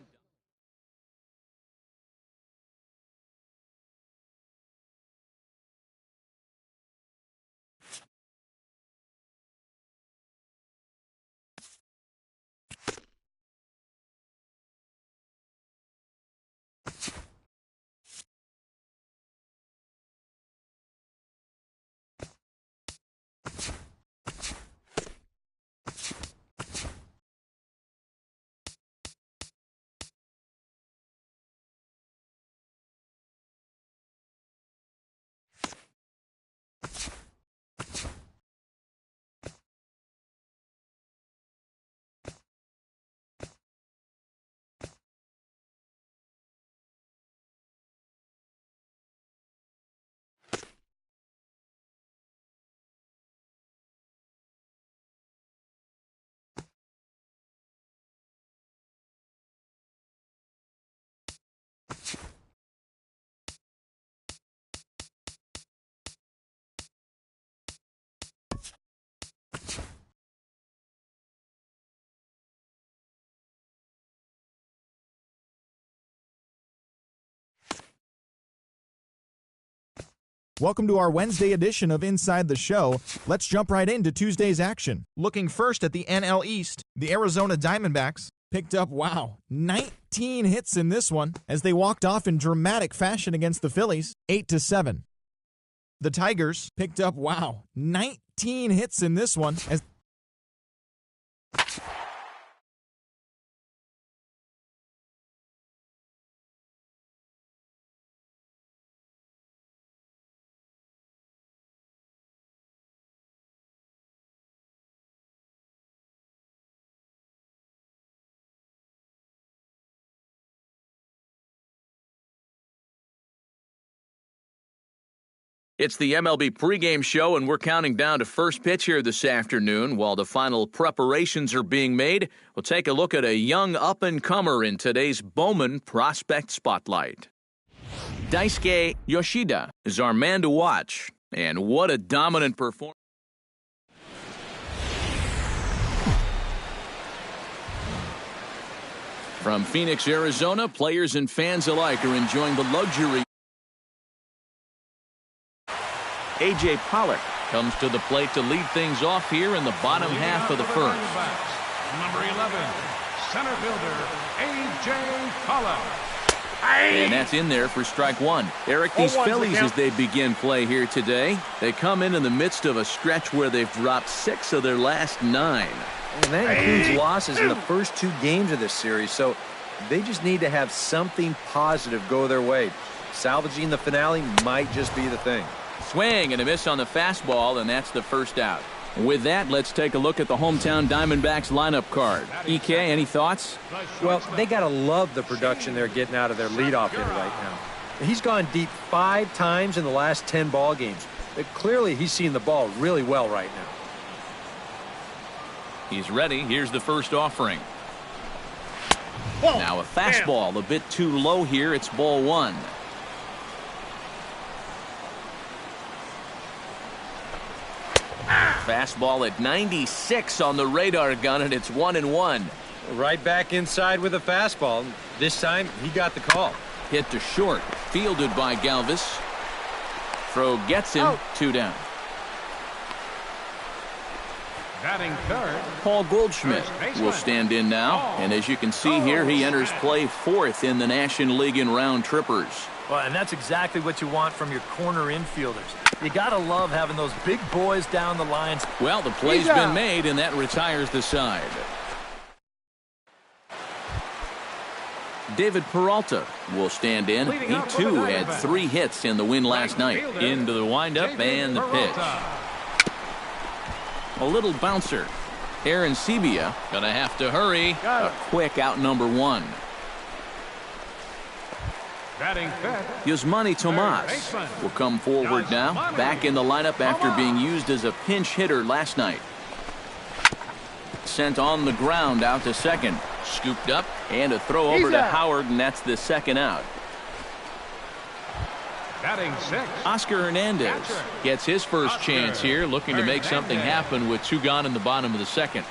Welcome to our Wednesday edition of Inside the Show. Let's jump right into Tuesday's action. Looking first at the NL East, the Arizona Diamondbacks picked up, 19 hits in this one as they walked off in dramatic fashion against the Phillies, 8-7. The Tigers picked up, 19 hits in this one as It's the MLB pregame show, and we're counting down to first pitch here this afternoon. While the final preparations are being made, we'll take a look at a young up-and-comer in today's Bowman Prospect Spotlight. Daisuke Yoshida is our man to watch, and what a dominant performance. From Phoenix, Arizona, players and fans alike are enjoying the luxury. A.J. Pollock comes to the plate to lead things off here in the bottom half of the first. Number 11, center fielder, A.J. Pollock. And that's in there for strike 1. Eric, these Phillies, as they begin play here today, they come in the midst of a stretch where they've dropped 6 of their last 9. And that includes losses in the first 2 games of this series, so They just need to have something positive go their way. Salvaging the finale might just be the thing. Swing and a miss on the fastball, and that's the first out. With that, let's take a look at the hometown Diamondbacks lineup card. EK, any thoughts? Well, they got to love the production they're getting out of their leadoff hitter right now. He's gone deep 5 times in the last 10 ball games. But clearly, he's seeing the ball really well right now. He's ready. Here's the first offering. Whoa, Now a fastball a bit too low here. It's ball 1. Fastball at 96 on the radar gun, and it's 1-1. Right back inside with a fastball. This time, he got the call. Hit to short. Fielded by Galvis. Throw gets him. 2 down. Batting third, Paul Goldschmidt will stand in now. And as you can see here, he enters play 4th in the National League in round trippers. Well, and that's exactly what you want from your corner infielders. You got to love having those big boys down the lines. Well, the play's been made, and that retires the side. David Peralta will stand in. He, too, had 3 hits in the win last night. Into the windup and the pitch. A little bouncer. Aaron Sebia going to have to hurry. A quick out number 1. batting fifth, Yasmani Tomas will come forward now. Back in the lineup after being used as a pinch hitter last night. Sent on the ground out to second. Scooped up and a throw over to Howard, and that's the second out. batting sixth, Oscar Hernandez gets his first chance here, looking to make something happen with 2 gone in the bottom of the second.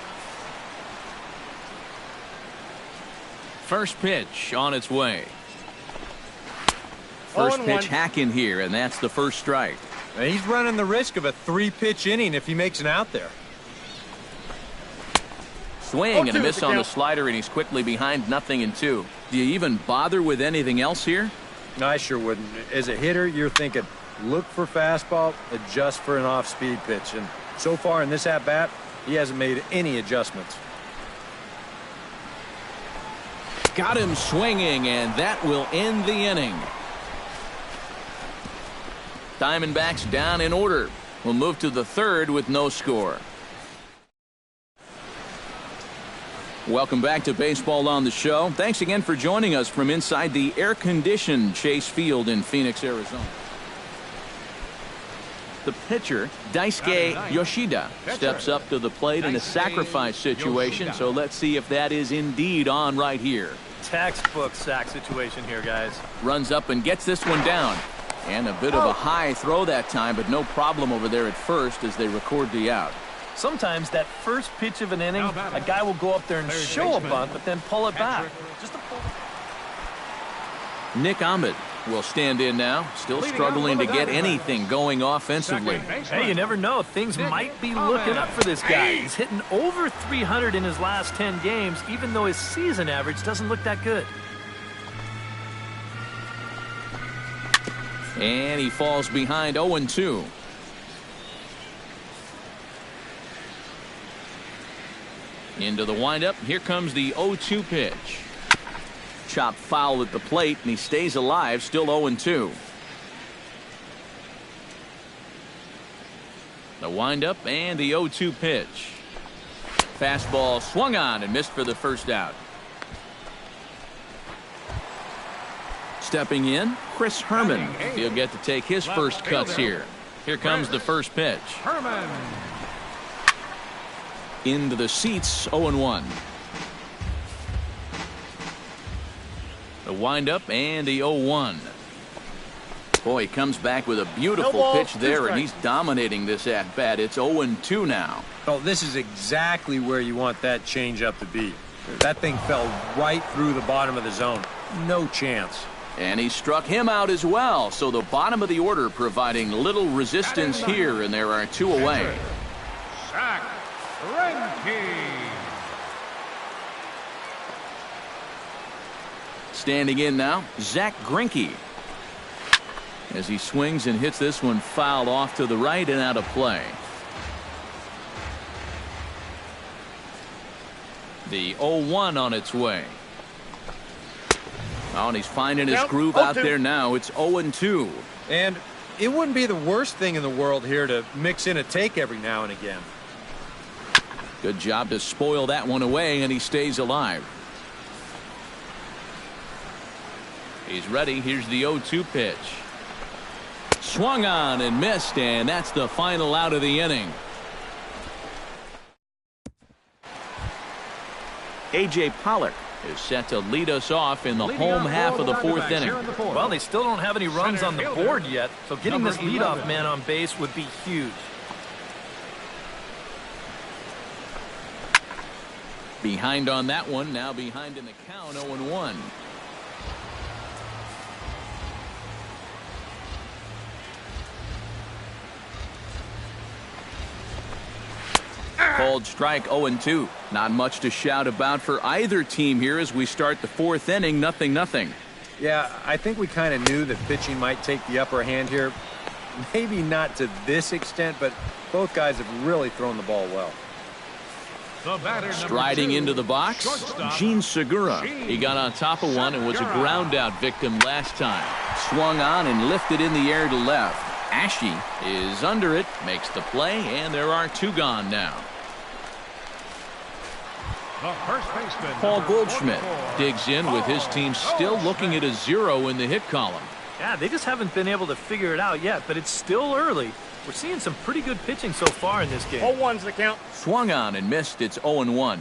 First pitch on its way. First pitch hack in here, and that's the first strike. And he's running the risk of a 3-pitch inning if he makes an out there. Swing and a miss on the slider, and he's quickly behind 0-2. Do you even bother with anything else here? No, I sure wouldn't. As a hitter, you're thinking, look for fastball, adjust for an off-speed pitch. And so far in this at-bat, he hasn't made any adjustments. Got him swinging, and that will end the inning. Diamondbacks down in order. We'll move to the third with no score. Welcome back to Baseball on the Show. Thanks again for joining us from inside the air-conditioned Chase Field in Phoenix, Arizona. The pitcher, Daisuke Yoshida, steps up to the plate in a sacrifice situation, so let's see if that is indeed on right here. Textbook sack situation here, guys. Runs up and gets this one down. And a bit of a high throw that time, but no problem over there at first as they record the out. Sometimes that first pitch of an inning, a guy will go up there and show a bunt, but then pull it back. Just a pull. Nick Ahmed will stand in now, still struggling to get anything going offensively. Hey, you never know. Things might be looking up for this guy. He's hitting over 300 in his last 10 games, even though his season average doesn't look that good. And he falls behind 0-2. Into the windup. Here comes the 0-2 pitch. Chopped foul at the plate, and he stays alive, still 0-2. The windup and the 0-2 pitch. Fastball swung on and missed for the first out. Stepping in, Chris Herman. He'll get to take his first cuts here. Here comes the first pitch. Herman, Into the seats, 0-1. The windup and the 0-1. Boy, he comes back with a beautiful pitch there, and he's dominating this at-bat. It's 0-2 now. Well, this is exactly where you want that changeup to be. That thing fell right through the bottom of the zone. No chance. And he struck him out as well. So the bottom of the order providing little resistance here, and there are 2 away. Zach Greinke. Standing in now, Zach Greinke. As he swings and hits this one fouled off to the right and out of play. The 0-1 on its way. Oh, and he's finding his groove out there now. It's 0-2. And it wouldn't be the worst thing in the world here to mix in a take every now and again. Good job to spoil that one away, and he stays alive. He's ready. Here's the 0-2 pitch. Swung on and missed, and that's the final out of the inning. A.J. Pollock is set to lead us off in the home half of the fourth inning. Well, they still don't have any runs on the board yet, so getting this leadoff man on base would be huge. Behind on that one, now behind in the count, 0-1. Called strike, 0-2. Not much to shout about for either team here as we start the fourth inning, 0-0. Yeah, I think we kind of knew that pitching might take the upper hand here. Maybe not to this extent, but both guys have really thrown the ball well. Striding into the box, Gene Segura. He got on top of one and was a ground out victim last time. Swung on and lifted in the air to left. Ashe is under it, makes the play, and there are two gone now. Paul Goldschmidt digs in with his team still looking at a 0 in the hit column. Yeah, they just haven't been able to figure it out yet, but it's still early. We're seeing some pretty good pitching so far in this game. 0-1's the count. Swung on and missed. It's 0-1.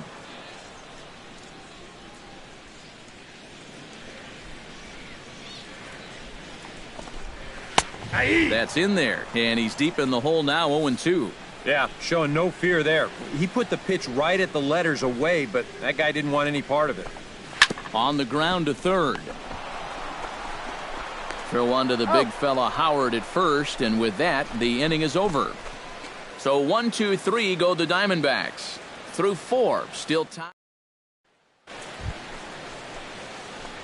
That's in there, and he's deep in the hole now, 0-2. Yeah, showing no fear there. He put the pitch right at the letters away, but that guy didn't want any part of it. On the ground to third. Throw on to the big fella Howard at first, and with that, the inning is over. So 1, 2, 3 go the Diamondbacks. Through 4, still tied.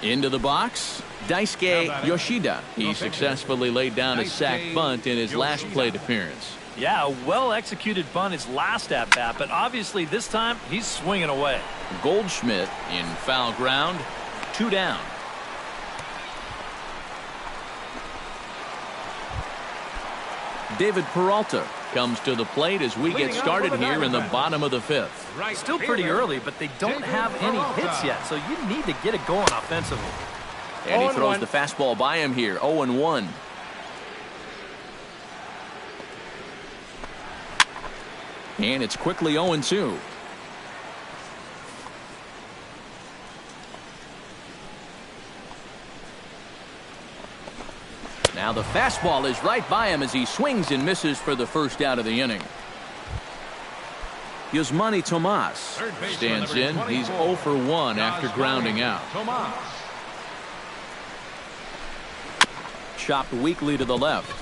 Into the box, Daisuke Yoshida. He successfully laid down a sac bunt in his last plate appearance. Yeah, a well-executed bunt his last at-bat, but obviously this time he's swinging away. Goldschmidt in foul ground, 2 down. David Peralta comes to the plate as we get started here in the bottom of the 5th. Still pretty early, but they don't have any hits yet, so you need to get it going offensively. And he throws the fastball by him here, 0-1. And it's quickly 0-2. Now the fastball is right by him as he swings and misses for the first out of the inning. Yasmani Tomas stands in. He's 0 for 1 after grounding out. Chopped weakly to the left.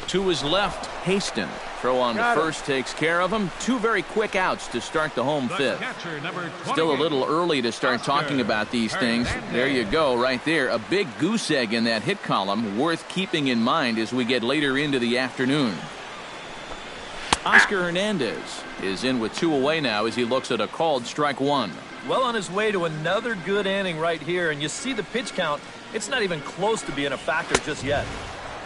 To his left, Haston. Throw on to first takes care of him. 2 very quick outs to start the home 5th. Still a little early to start talking about these things. There you go, right there. A big goose egg in that hit column, worth keeping in mind as we get later into the afternoon. Oscar Hernandez is in with 2 away now as he looks at a called strike 1. Well on his way to another good inning right here, and you see the pitch count. It's not even close to being a factor just yet.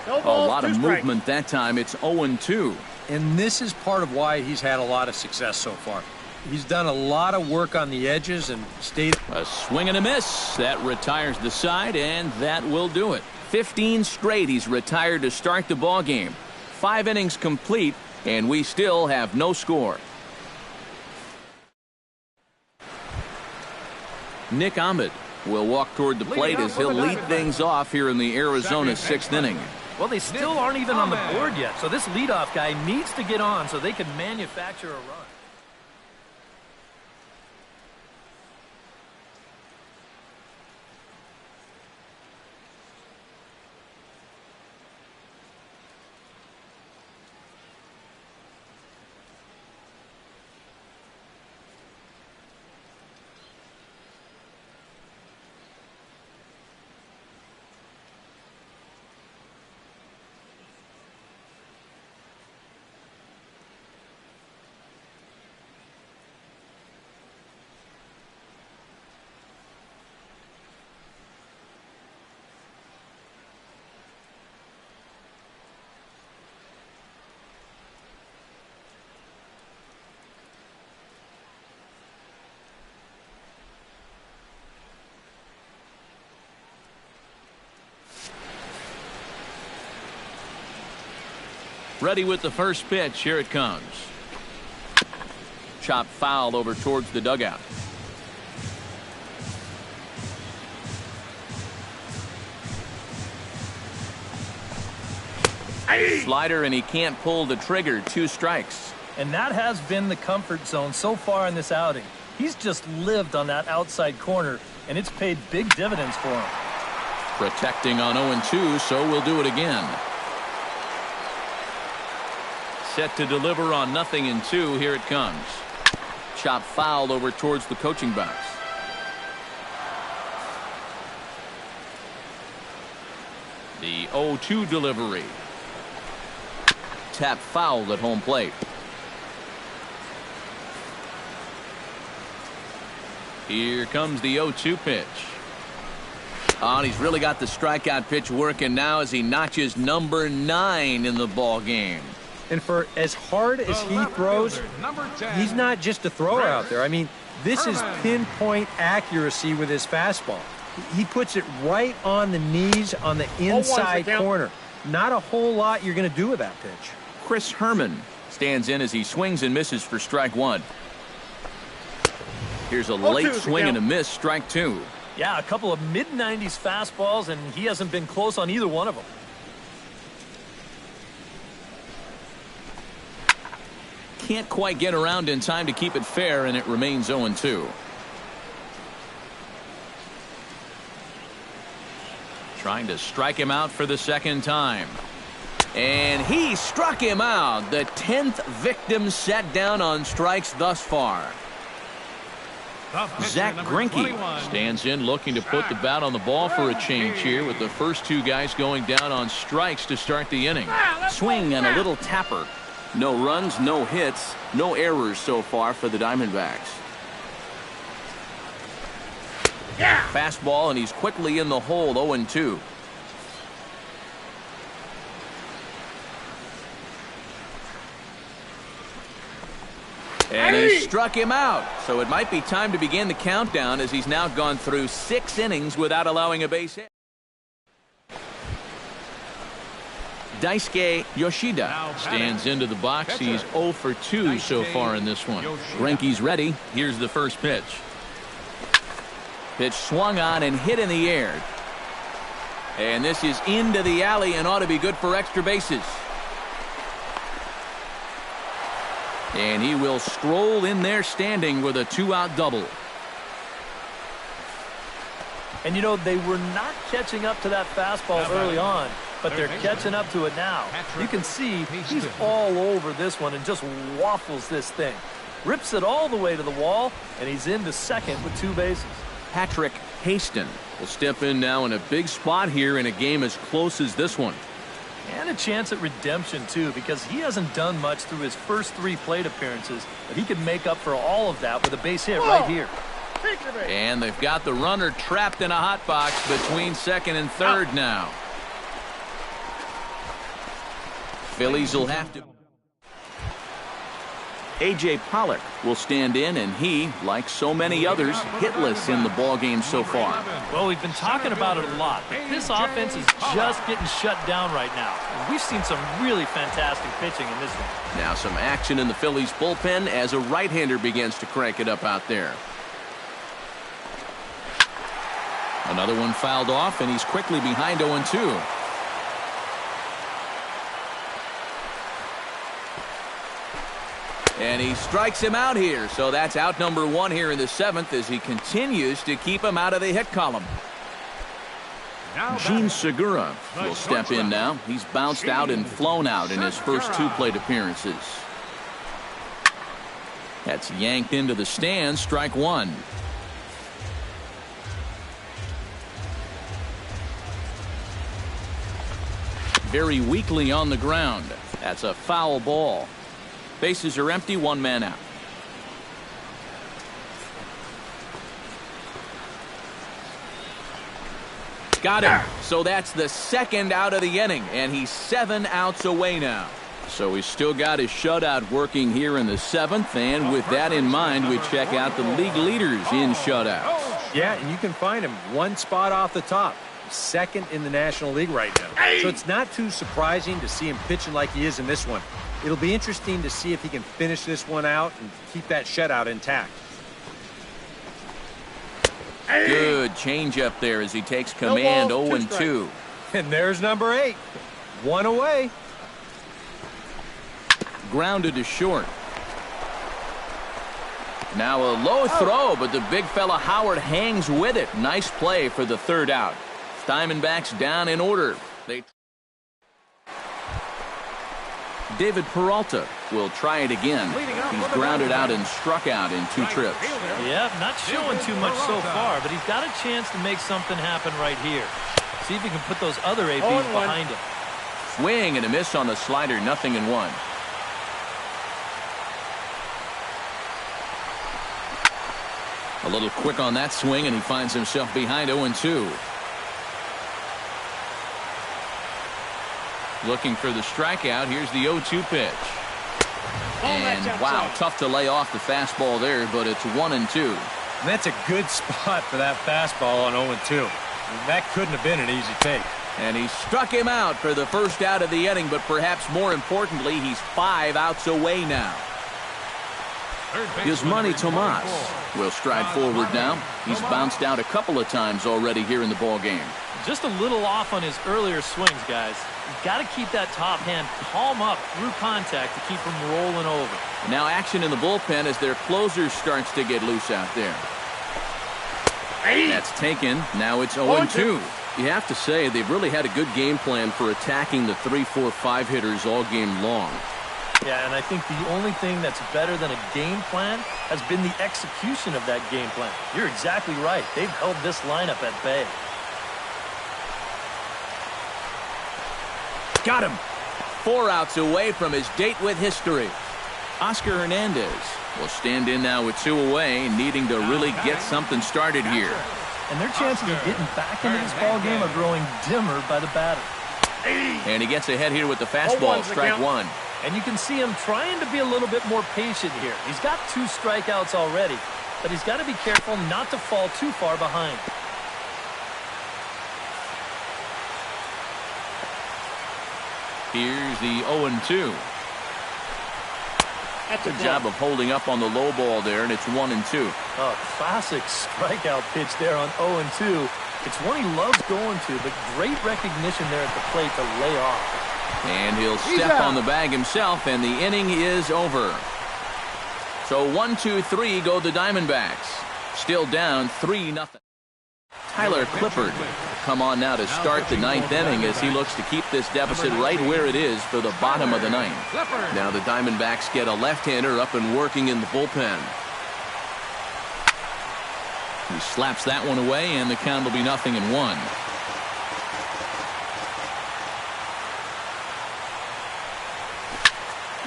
No A balls, lot 2 of strikes. movement that time. It's 0-2. And this is part of why he's had a lot of success so far. He's done a lot of work on the edges and stayed. A swing and a miss. That retires the side, and that will do it. 15 straight he's retired to start the ball game. 5 innings complete, and we still have no score. Nick Ahmed will walk toward the plate as he'll lead things off here in the Arizona 6th inning. Well, they still aren't even on the board yet, so this leadoff guy needs to get on so they can manufacture a run. Ready with the first pitch. Here it comes. Chop foul over towards the dugout. Slider, and he can't pull the trigger. 2 strikes. And that has been the comfort zone so far in this outing. He's just lived on that outside corner, and it's paid big dividends for him. Protecting on 0-2, so we'll do it again. Set to deliver on 0-2. Here it comes. Chop foul over towards the coaching box. The 0-2 delivery. Tap foul at home plate. Here comes the 0-2 pitch. Oh, and he's really got the strikeout pitch working now as he notches number 9 in the ball game. And for as hard as he throws, he's not just a thrower out there. I mean, this is pinpoint accuracy with his fastball. He puts it right on the knees on the inside corner. Not a whole lot you're going to do with that pitch. Chris Herman stands in as he swings and misses for strike 1. Here's a late swing and a miss, strike 2. Yeah, a couple of mid-90s fastballs, and he hasn't been close on either one of them. Can't quite get around in time to keep it fair, and it remains 0-2. Trying to strike him out for the second time. And he struck him out. The 10th victim set down on strikes thus far. Zach Greinke stands in looking to put the bat on the ball for a change here with the first 2 guys going down on strikes to start the inning. Swing and a little tapper. No runs, no hits, no errors so far for the Diamondbacks. Fastball, and he's quickly in the hole, 0-2. And he struck him out. So it might be time to begin the countdown as he's now gone through 6 innings without allowing a base hit. Daisuke Yoshida stands into the box. He's 0 for 2 so far in this one. Greinke's ready. Here's the first pitch. Pitch swung on and hit in the air. And this is into the alley and ought to be good for extra bases. And he will stroll in there standing with a 2-out double. And you know, they were not catching up to that fastball early on, but they're catching up to it now. You can see he's all over this one and just waffles this thing. Rips it all the way to the wall, and he's into second with 2 bases. Patrick Haston will step in now in a big spot here in a game as close as this one. And a chance at redemption, too, because he hasn't done much through his first 3 plate appearances, but he could make up for all of that with a base hit right here. And they've got the runner trapped in a hot box between second and third now. Phillies will have to. A.J. Pollock will stand in, and he, like so many others, hitless in the ballgame so far. Well, we've been talking about it a lot, but this offense is just getting shut down right now. And we've seen some really fantastic pitching in this one. Now some action in the Phillies bullpen as a right-hander begins to crank it up out there. Another one fouled off, and he's quickly behind 0-2. And he strikes him out here, so that's out number 1 here in the 7th as he continues to keep him out of the hit column. Gene Segura will step in now. He's bounced out and flown out in his first 2 plate appearances. That's yanked into the stands, strike 1. Very weakly on the ground. That's a foul ball. Bases are empty, 1 man out. Got him. So that's the 2nd out of the inning, and he's 7 outs away now. So he's still got his shutout working here in the 7th, and with that in mind, we check out the league leaders in shutouts. Yeah, and you can find him 1 spot off the top. second in the National League right now. So it's not too surprising to see him pitching like he is in this one. It'll be interesting to see if he can finish this one out and keep that shutout intact. Good changeup there as he takes command. 0-2. And there's number 8. 1 away. Grounded to short. Now a low throw, but the big fella Howard hangs with it. Nice play for the third out. Diamondbacks down in order. David Peralta will try it again. He's grounded out and struck out in 2 trips. Yeah, not showing too much so far, but he's got a chance to make something happen right here. See if he can put those other ABs behind him. Swing and a miss on the slider, 0-1. A little quick on that swing, and he finds himself behind 0-2. Looking for the strikeout. Here's the 0-2 pitch. And wow, tough to lay off the fastball there, but it's 1-2. And that's a good spot for that fastball on 0-2. That couldn't have been an easy take. And he struck him out for the first out of the inning, but perhaps more importantly, he's 5 outs away now. Yasmani Tomas will stride forward now. He's bounced out a couple of times already here in the ball game. Just a little off on his earlier swings, guys. You've got to keep that top hand palm up through contact to keep him rolling over. Now action in the bullpen as their closer starts to get loose out there. That's taken. Now it's 0-2. You have to say they've really had a good game plan for attacking the 3, 4, 5 hitters all game long. Yeah, and I think the only thing that's better than a game plan has been the execution of that game plan. You're exactly right. They've held this lineup at bay. Got him. 4 outs away from his date with history. Oscar Hernandez will stand in now with 2 away, needing to really get something started here. And their chances of getting back into this ball game are growing dimmer by the batter. And he gets ahead here with the fastball, strike 1. And you can see him trying to be a little bit more patient here. He's got 2 strikeouts already, but he's got to be careful not to fall too far behind. Here's the 0-2. Good job of holding up on the low ball there, and it's 1-2. Oh, classic strikeout pitch there on 0-2. It's one he loves going to, but great recognition there at the plate to lay off. And he'll step on the bag himself, and the inning is over. So 1-2-3 go the Diamondbacks. Still down 3-0. Tyler Clippard come on now to start the 9th inning as he looks to keep this deficit right where it is for the bottom of the 9th. Now the Diamondbacks get a left-hander up and working in the bullpen. He slaps that one away, and the count will be 0-1.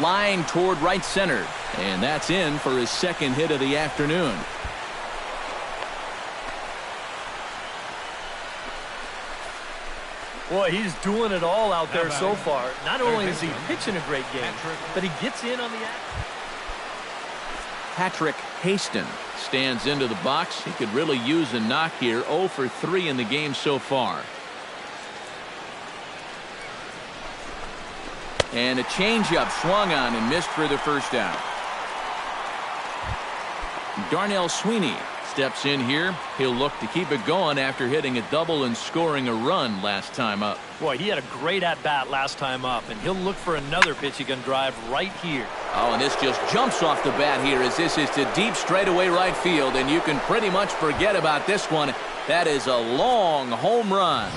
Line toward right center, and that's in for his 2nd hit of the afternoon. Boy, he's doing it all out there so far. Not only is he pitching a great game, but he gets in on the action. Patrick Haston stands into the box. He could really use a knock here. 0 for 3 in the game so far. And a changeup swung on and missed for the first out. Darnell Sweeney steps in here. He'll look to keep it going after hitting a double and scoring a run last time up. Boy, he had a great at-bat last time up, and he'll look for another pitch he can drive right here. Oh, and this just jumps off the bat here as this is to deep straightaway right field, and you can pretty much forget about this one. That is a long home run.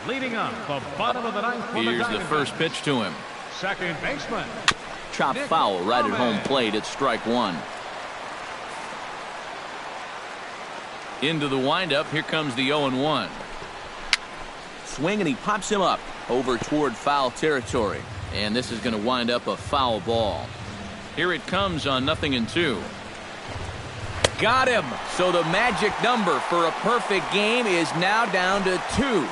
Leading up the bottom of the 9th. Here's the first pitch to him. Second baseman. Chopped foul right at home plate. It's strike 1. Into the windup. Here comes the 0-1. Swing, and he pops him up over toward foul territory. And this is going to wind up a foul ball. Here it comes on 0-2. Got him. So the magic number for a perfect game is now down to 2.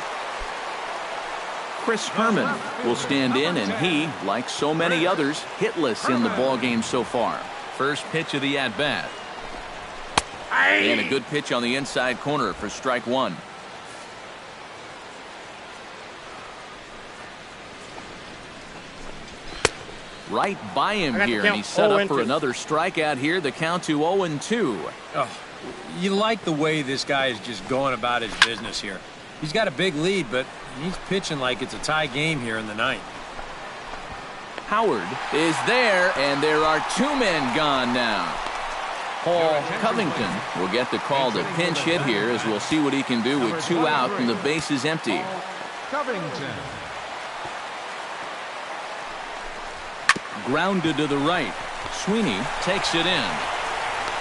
Chris Herman will stand in, and he, like so many others, hitless in the ball game so far. First pitch of the at-bat. And a good pitch on the inside corner for strike one. Right by him here, and he's set up for another strikeout here. The count to 0-2. Oh, you like the way this guy is just going about his business here. He's got a big lead, but he's pitching like it's a tie game here in the ninth. Howard is there, and there are two men gone now. Paul Covington will get the call to pinch hit here, as we'll see what he can do with two out and the base is empty. Covington. Grounded to the right. Sweeney takes it in.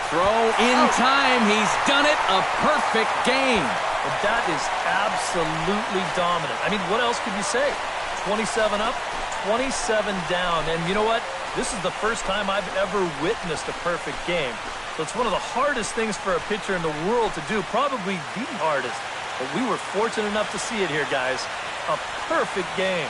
Throw in time. He's done it. A perfect game. Well, that is absolutely dominant. I mean, what else could you say? 27 up, 27 down. And you know what? This is the first time I've ever witnessed a perfect game. So it's one of the hardest things for a pitcher in the world to do, probably the hardest. But we were fortunate enough to see it here, guys. A perfect game.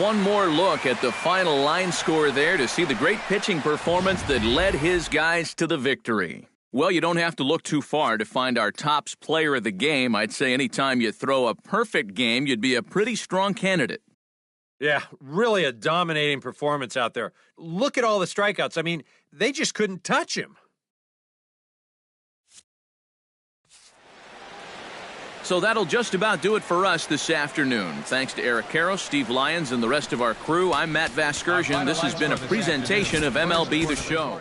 One more look at the final line score there to see the great pitching performance that led his guys to the victory. Well, you don't have to look too far to find our tops player of the game. I'd say anytime you throw a perfect game, you'd be a pretty strong candidate. Yeah, really a dominating performance out there. Look at all the strikeouts. I mean, they just couldn't touch him. So that'll just about do it for us this afternoon. Thanks to Eric Karros, Steve Lyons, and the rest of our crew. I'm Matt Vasgersian. This has been a presentation of MLB The Show.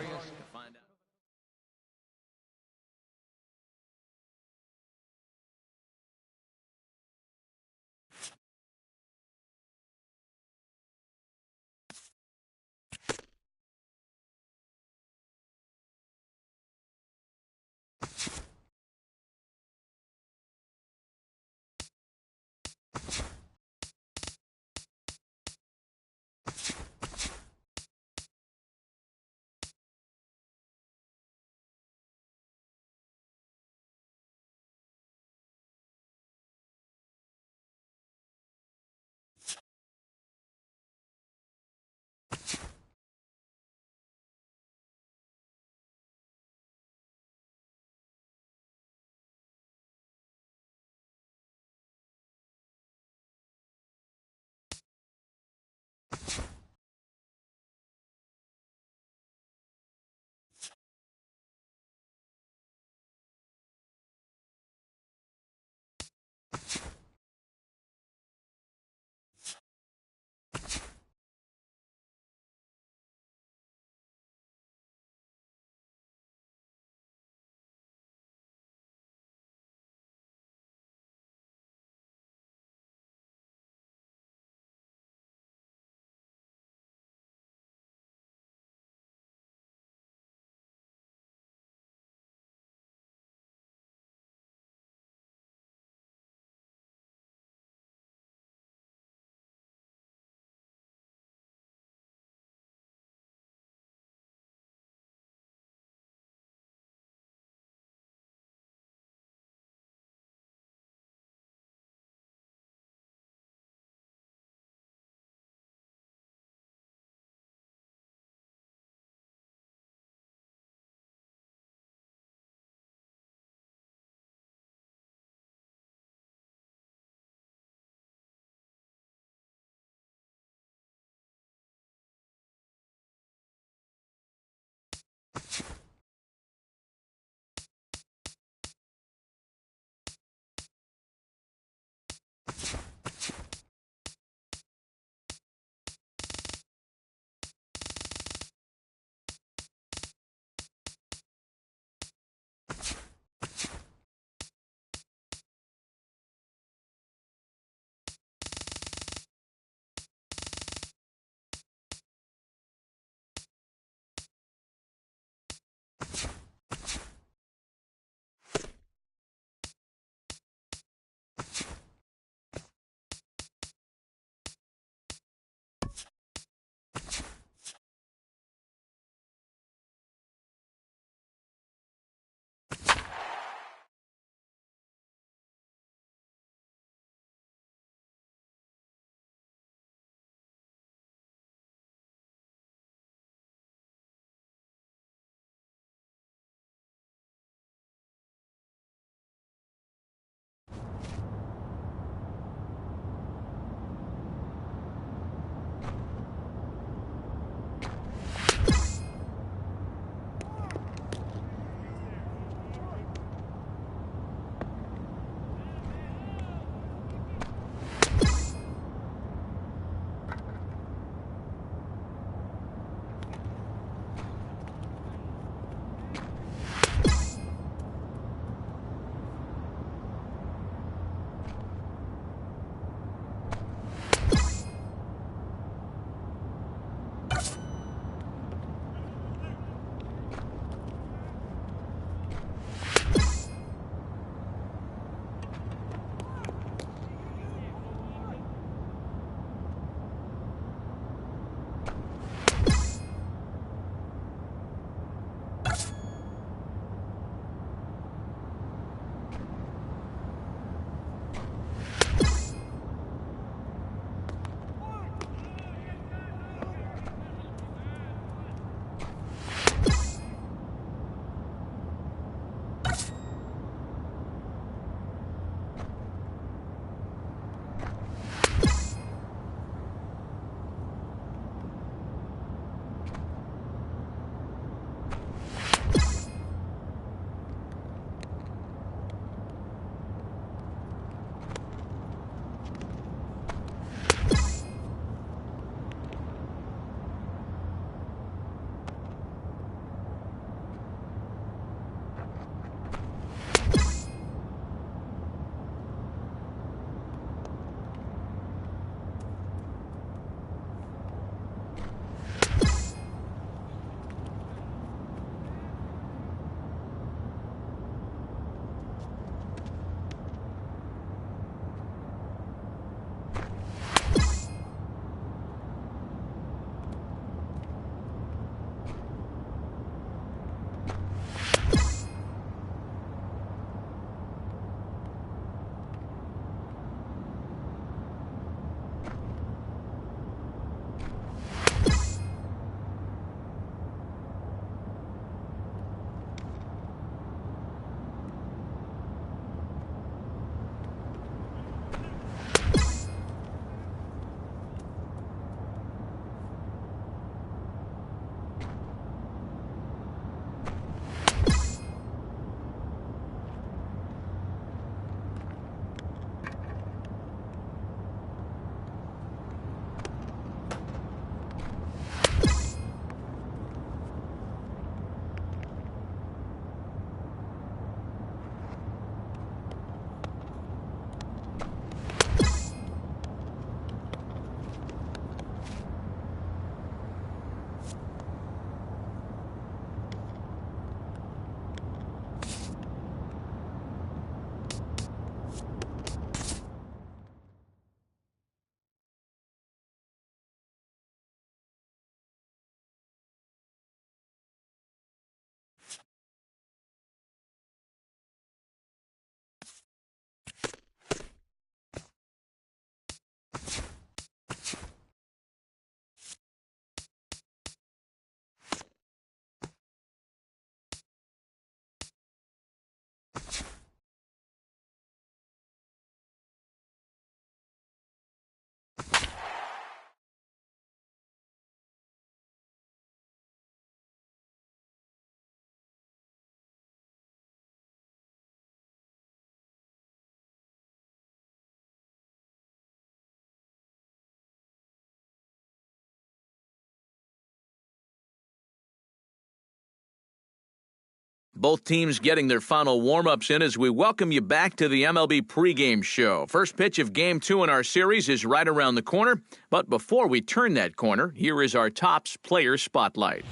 Both teams getting their final warm-ups in as we welcome you back to the MLB pregame show. First pitch of Game 2 in our series is right around the corner. But before we turn that corner, here is our Topps player spotlight.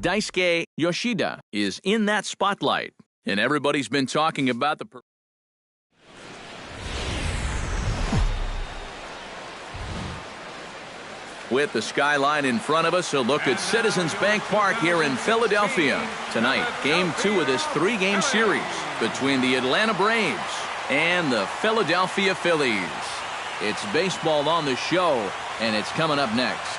Daisuke Yoshida is in that spotlight. And everybody's been talking about the... With the skyline in front of us, a look at Citizens Bank Park here in Philadelphia. Tonight, Game 2 of this 3-game series between the Atlanta Braves and the Philadelphia Phillies. It's baseball on the show, and it's coming up next.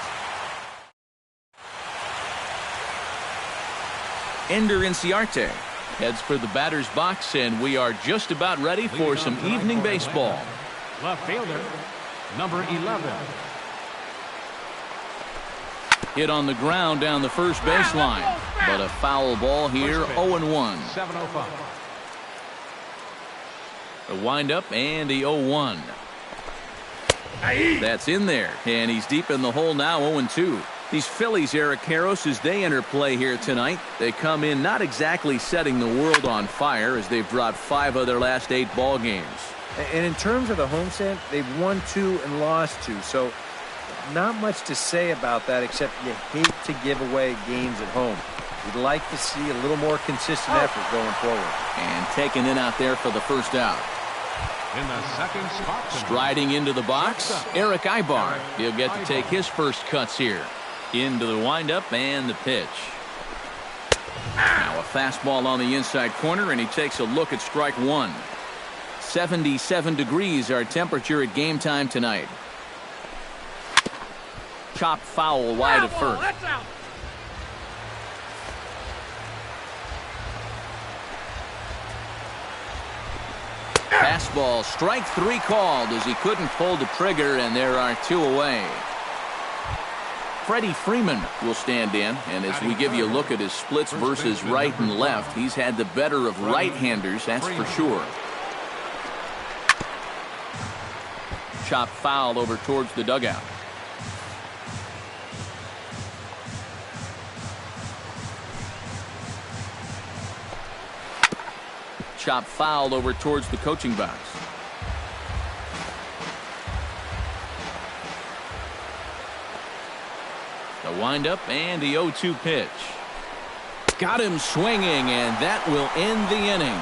Ender Inciarte heads for the batter's box, and we are just about ready for some evening baseball. Left fielder, number 11. Hit on the ground down the first baseline, but a foul ball here, 0-1. 7:05. The windup and the 0-1. That's in there, and he's deep in the hole now, 0-2. These Phillies, Eric Karros, as they enter play here tonight, they come in not exactly setting the world on fire as they've dropped 5 of their last 8 ball games. And in terms of the homestand, they've won 2 and lost 2, so not much to say about that except you hate to give away games at home. You'd like to see a little more consistent effort going forward. And taken in out there for the first out. In the second spot. Striding into the box, Eric Ibar. He'll get to take his first cuts here. Into the windup and the pitch. Now a fastball on the inside corner, and he takes a look at strike 1. 77 degrees our temperature at game time tonight. Chopped foul wide of first. Fastball, strike 3 called as he couldn't pull the trigger, and there are 2 away. Freddie Freeman will stand in, and as we give you a look at his splits versus right and left, he's had the better of right-handers, that's for sure. Chopped foul over towards the dugout. Chop foul over towards the coaching box. The windup and the 0-2 pitch. Got him swinging, and that will end the inning.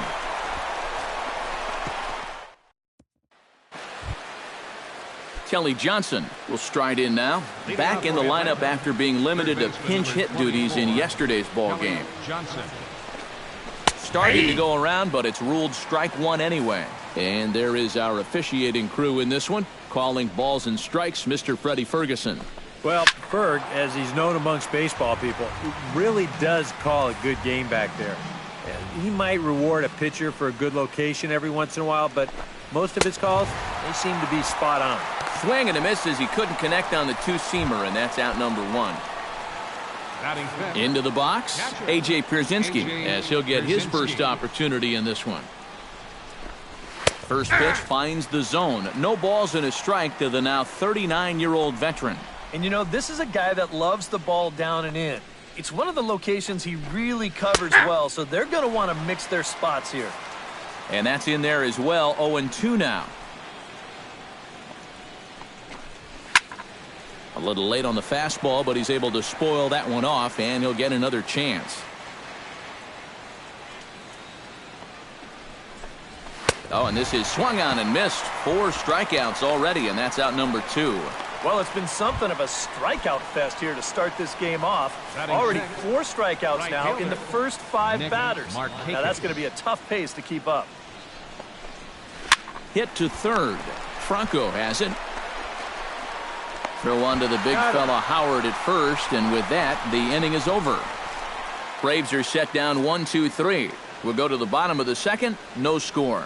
Kelly Johnson will stride in now. Back in the lineup after being limited to pinch hit duties in yesterday's ball game. Starting to go around, but it's ruled strike 1 anyway. And there is our officiating crew in this one, calling balls and strikes, Mr. Freddie Ferguson. Well, Ferg, as he's known amongst baseball people, really does call a good game back there. He might reward a pitcher for a good location every once in a while, but most of his calls, they seem to be spot on. Swing and a miss as he couldn't connect on the 2-seamer, and that's out number 1. Into the box, A.J. Pierzynski, as he'll get his first opportunity in this one. First pitch finds the zone. No balls and a strike to the now 39-year-old veteran. And you know, this is a guy that loves the ball down and in. It's one of the locations he really covers well, so they're going to want to mix their spots here. And that's in there as well, 0-2 now. A little late on the fastball, but he's able to spoil that one off, and he'll get another chance. Oh, and this is swung on and missed. 4 strikeouts already, and that's out number 2. Well, it's been something of a strikeout fest here to start this game off. Already 4 strikeouts now in the first 5 batters. Now that's going to be a tough pace to keep up. Hit to third. Franco has it. Throw on to the big fella Howard at first, and with that, the inning is over. Braves are set down 1-2-3. We'll go to the bottom of the second. No score.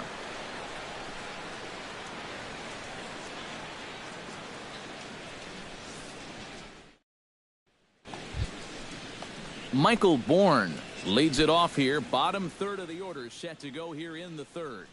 Michael Bourne leads it off here. Bottom third of the order set to go here in the third.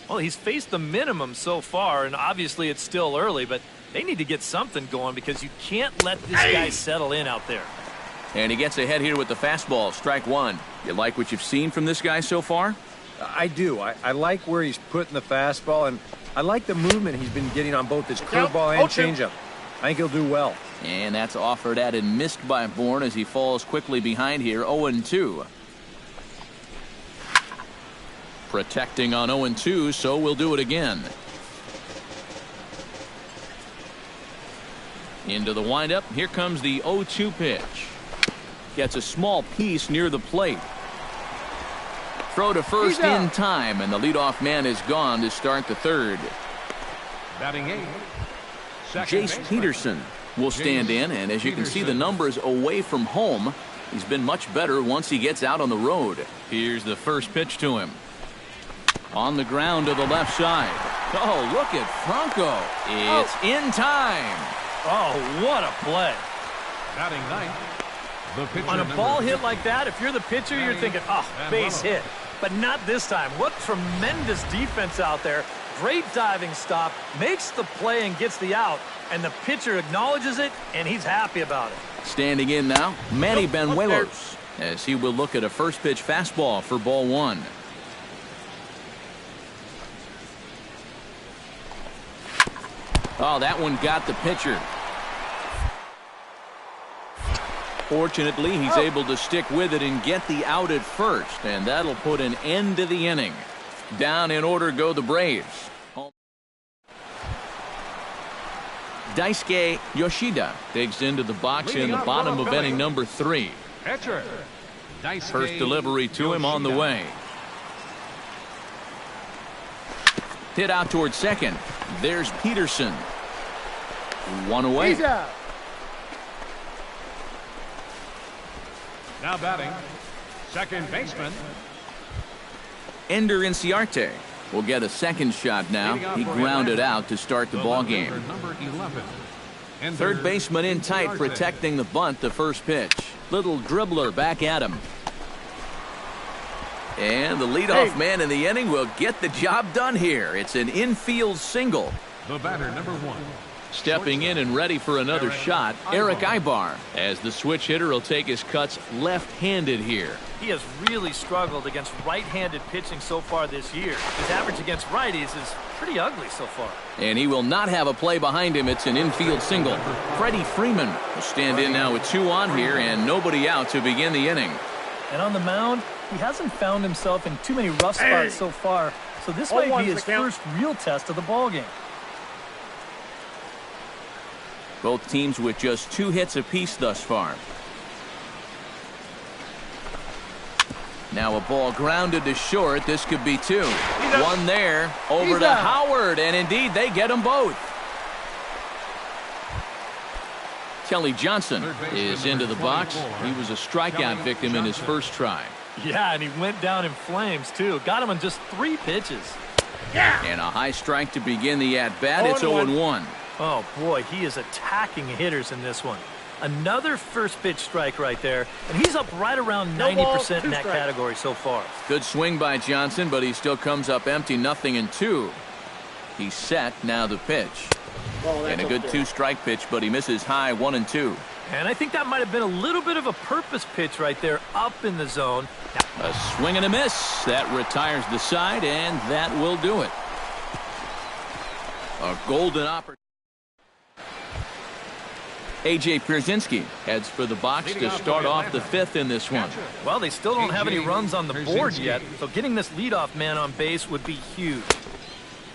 Well, he's faced the minimum so far, and obviously it's still early, but they need to get something going because you can't let this guy settle in out there. And he gets ahead here with the fastball, strike one. You like what you've seen from this guy so far? I do. I like where he's putting the fastball, and I like the movement he's been getting on both his curveball and changeup. I think he'll do well. And that's offered at and missed by Bourne as he falls quickly behind here, 0-2. Protecting on 0-2, so we'll do it again. Into the windup. Here comes the 0-2 pitch. Gets a small piece near the plate. Throw to first in time, and the leadoff man is gone to start the third. Batting eighth, Jace Peterson will stand in, and as you can see the numbers away from home, he's been much better once he gets out on the road. Here's the first pitch to him. On the ground to the left side. Oh, look at Franco. It's in time. Oh, what a play. Batting ninth, the pitcher On a ball number hit like that, if you're the pitcher, you're thinking, oh, base hit. But not this time. What tremendous defense out there. Great diving stop, makes the play and gets the out, and the pitcher acknowledges it, and he's happy about it. Standing in now, Manny Banuelos, as he will look at a first pitch fastball for ball one. Oh, that one got the pitcher. Fortunately, he's able to stick with it and get the out at first, and that'll put an end to the inning. Down in order go the Braves. Daisuke Yoshida digs into the box in the bottom of inning number 3. pitcher. First delivery to him on the way. Hit out towards second. There's Peterson. One away. Now batting, second baseman. Ender Inciarte will get a second shot now. He grounded out to start the ball game. Number 11. Third baseman in tight, protecting the bunt, the first pitch. Little dribbler back at him. And the leadoff man in the inning will get the job done here. It's an infield single. The batter, number 1. Stepping in and ready for another shot, Eric Ibar, as the switch hitter will take his cuts left-handed here. He has really struggled against right-handed pitching so far this year. His average against righties is pretty ugly so far. And he will not have a play behind him. It's an infield single. Freddie Freeman will stand in now with 2 on here and nobody out to begin the inning. And on the mound, he hasn't found himself in too many rough spots so far, so this might be his first real test of the ballgame. Both teams with just 2 hits apiece thus far. Now a ball grounded to short. This could be 2. One there. Over to Howard, and indeed they get them both. Kelly Johnson is into the box. He was a strikeout victim in his first try. Yeah, and he went down in flames, too. Got him on just 3 pitches. And a high strike to begin the at-bat. It's 0-1. Oh, boy, he is attacking hitters in this one. Another first pitch strike right there, and he's up right around 90% in that category so far. Good swing by Johnson, but he still comes up empty, 0-2. He's set, now the pitch. And a good 2-strike pitch, but he misses high, 1-2. And I think that might have been a little bit of a purpose pitch right there up in the zone. A swing and a miss. That retires the side, and that will do it. A golden opportunity. A.J. Pierzynski heads for the box to start off the 5th in this one. Well, they still don't have any runs on the board yet, so getting this leadoff man on base would be huge.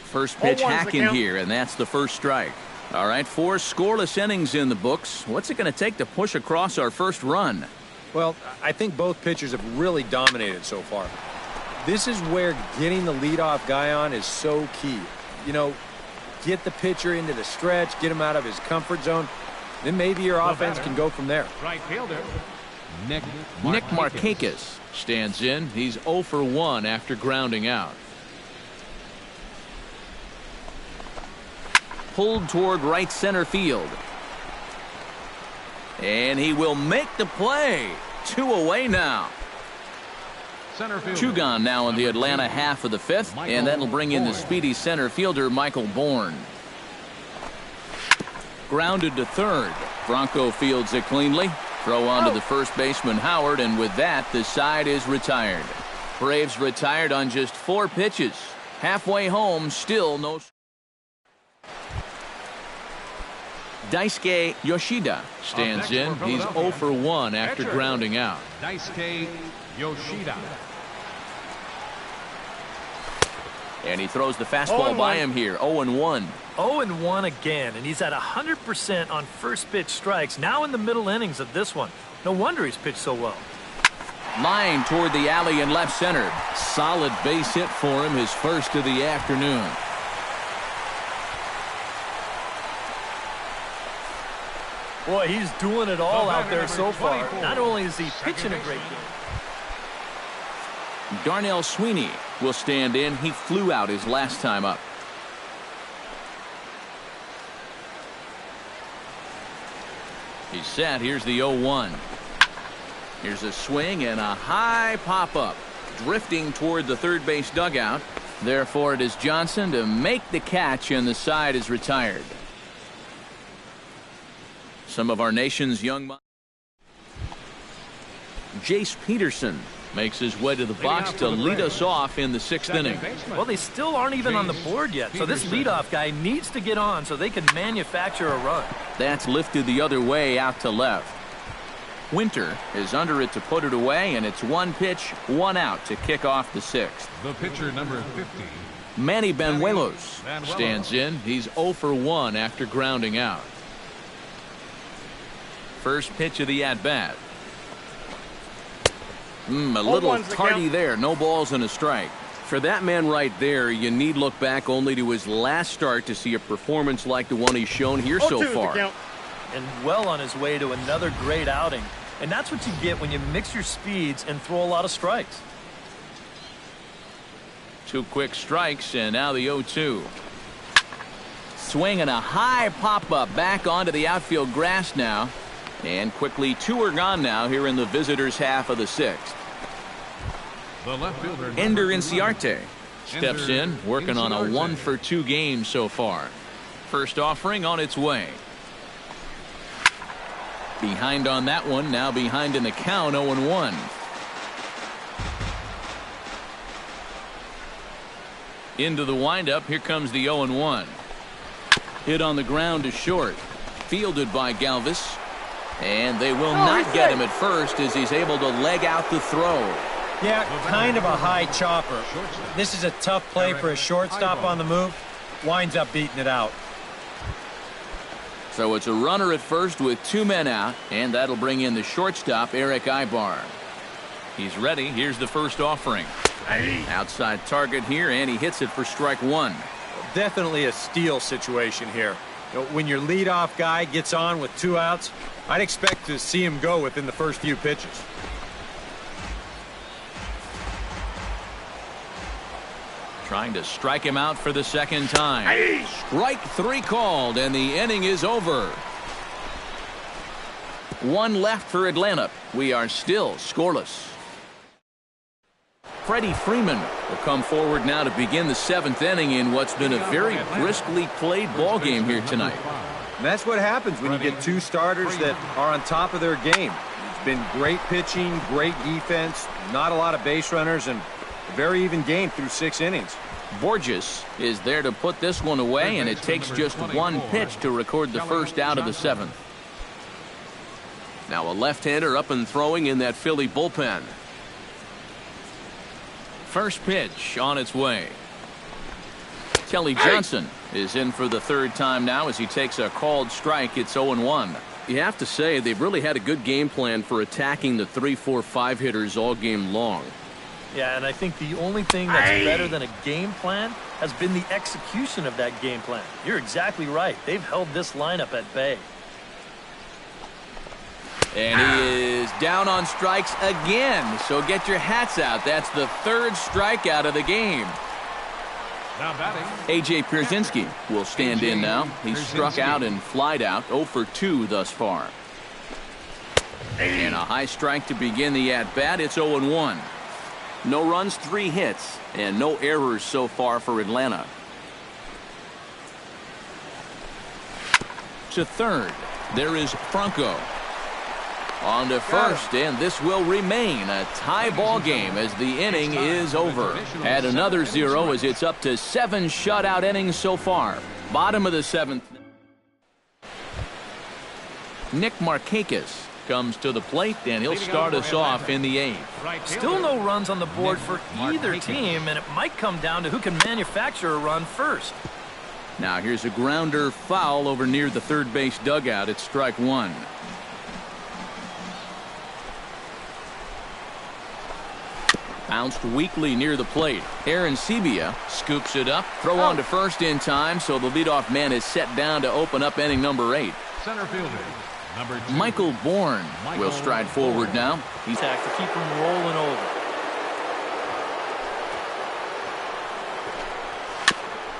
First pitch hacking here, and that's the first strike. All right, 4 scoreless innings in the books. What's it going to take to push across our first run? Well, I think both pitchers have really dominated so far. This is where getting the leadoff guy on is so key. You know, get the pitcher into the stretch, get him out of his comfort zone. Then maybe your offense can go from there. Right fielder, Nick Markakis stands in. He's 0 for 1 after grounding out. Pulled toward right center field. And he will make the play. 2 away now. center fielder. Two gone now in the Atlanta half of the fifth, and that'll bring in the speedy center fielder, Michael Bourne. Grounded to third. Bronco fields it cleanly. Throw on to the first baseman, Howard, and with that, the side is retired. Braves retired on just 4 pitches. Halfway home, still no. Daisuke Yoshida stands in. He's 0 for 1 after grounding out. Daisuke Yoshida. And he throws the fastball by him here. 0-1. 0-1 again, and he's at 100% on first pitch strikes, now in the middle innings of this one. No wonder he's pitched so well. Line toward the alley in left center. Solid base hit for him, his first of the afternoon. Boy, he's doing it all out there so far. Not only is he pitching a great game. Darnell Sweeney will stand in. He flew out his last time up. He's set. Here's the 0-1. Here's a swing and a high pop-up. Drifting toward the third base dugout. Therefore, it is Johnson to make the catch, and the side is retired. Some of our nation's young minds. Jace Peterson makes his way to the box to lead us off in the 6th inning. Well, they still aren't even on the board yet, so this leadoff guy needs to get on so they can manufacture a run. That's lifted the other way out to left. Winter is under it to put it away, and it's 1 pitch, 1 out to kick off the 6th. The pitcher, number 50. Manny Banuelos stands in. He's 0 for 1 after grounding out. First pitch of the at-bat. A little tardy there. No balls and a strike. For that man right there, you need look back only to his last start to see a performance like the one he's shown here so far. And well on his way to another great outing. And that's what you get when you mix your speeds and throw a lot of strikes. 2 quick strikes, and now the 0-2. Swing and a high pop-up back onto the outfield grass now. And quickly 2 are gone now here in the visitors' half of the 6th. The left fielder, Ender Inciarte steps in, working on a 1 for 2 game so far. First offering on its way. Behind on that one, now behind in the count, 0-1. Into the windup, here comes the 0-1. Hit on the ground to short. Fielded by Galvis. And they will not get him at first as he's able to leg out the throw. Yeah, kind of a high chopper. This is a tough play for a shortstop on the move. Winds up beating it out. So it's a runner at first with 2 men out, and that'll bring in the shortstop, Eric Ibar. He's ready. Here's the first offering. Outside target here, and he hits it for strike 1. Definitely a steal situation here. When your leadoff guy gets on with 2 outs, I'd expect to see him go within the first few pitches. Trying to strike him out for the 2nd time. Strike 3 called, and the inning is over. 1 left for Atlanta. We are still scoreless. Freddie Freeman will come forward now to begin the 7th inning in what's been a very briskly played ball game here tonight. And that's what happens when you get 2 starters that are on top of their game. It's been great pitching, great defense, not a lot of base runners, and a very even game through 6 innings. Borges is there to put this one away, and it takes just 1 pitch to record the first out of the 7th. Now a left-hander up and throwing in that Philly bullpen. First pitch on its way. Kelly Johnson is in for the 3rd time now as he takes a called strike. It's 0-1. You have to say they've really had a good game plan for attacking the 3, 4, 5 hitters all game long. Yeah, and I think the only thing that's better than a game plan has been the execution of that game plan. You're exactly right. They've held this lineup at bay. And he is down on strikes again. So get your hats out. That's the 3rd strikeout of the game. Now batting, A.J. Pierzynski will stand in now. He's struck out and flied out. 0 for 2 thus far. And a high strike to begin the at-bat. It's 0-1. No runs, 3 hits, and no errors so far for Atlanta. To third, there is Franco. On to first, and this will remain a tie ball game as the inning is over. Add another 0 as it's up to 7 shutout innings so far. Bottom of the 7th. Nick Markakis comes to the plate, and he'll start us off in the 8th. Still no runs on the board for either team, and it might come down to who can manufacture a run first. Now here's a grounder foul over near the third base dugout. It's strike 1. Bounced weakly near the plate. Aaron Sebia scoops it up. Throw on to first in time, so the leadoff man is set down to open up inning number 8. Center fielder, number 2. Michael Bourne will stride forward now. He's attacked to keep him rolling over.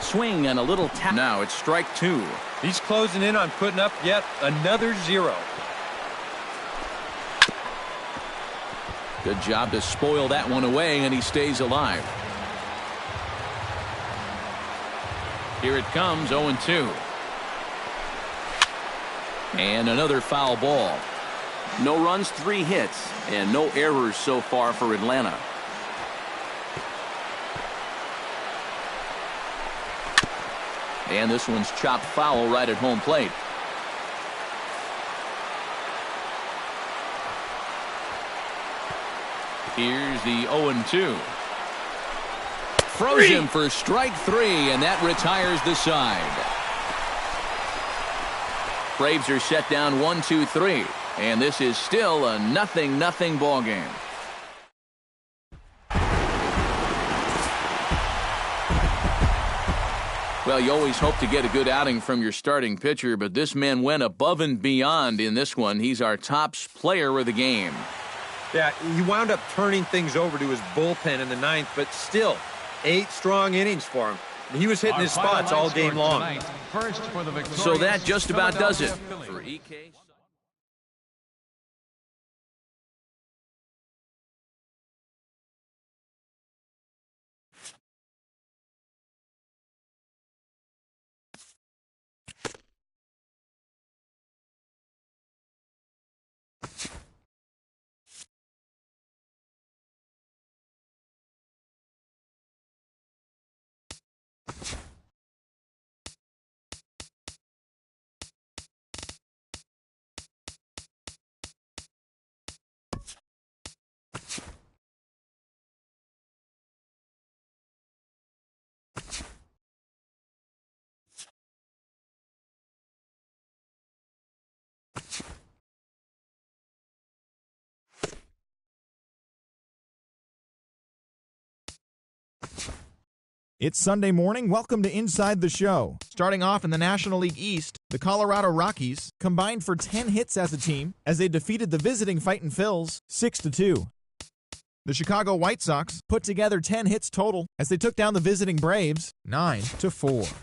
Swing and a little tap. Now it's strike 2. He's closing in on putting up yet another 0. Good job to spoil that one away, and he stays alive. Here it comes, 0-2. And another foul ball. No runs, 3 hits, and no errors so far for Atlanta. And this one's chopped foul right at home plate. Here's the 0-2. Throws him for strike 3, and that retires the side. Braves are set down 1-2-3, and this is still a 0-0 ball game. Well, you always hope to get a good outing from your starting pitcher, but this man went above and beyond in this one. He's our top player of the game. Yeah, he wound up turning things over to his bullpen in the 9th, but still, 8 strong innings for him. He was hitting his spots all game long. So that just about does it for EK. It's Sunday morning. Welcome to Inside the Show. Starting off in the National League East, the Colorado Rockies combined for 10 hits as a team as they defeated the visiting Fightin' Phils 6-2. The Chicago White Sox put together 10 hits total as they took down the visiting Braves 9-4.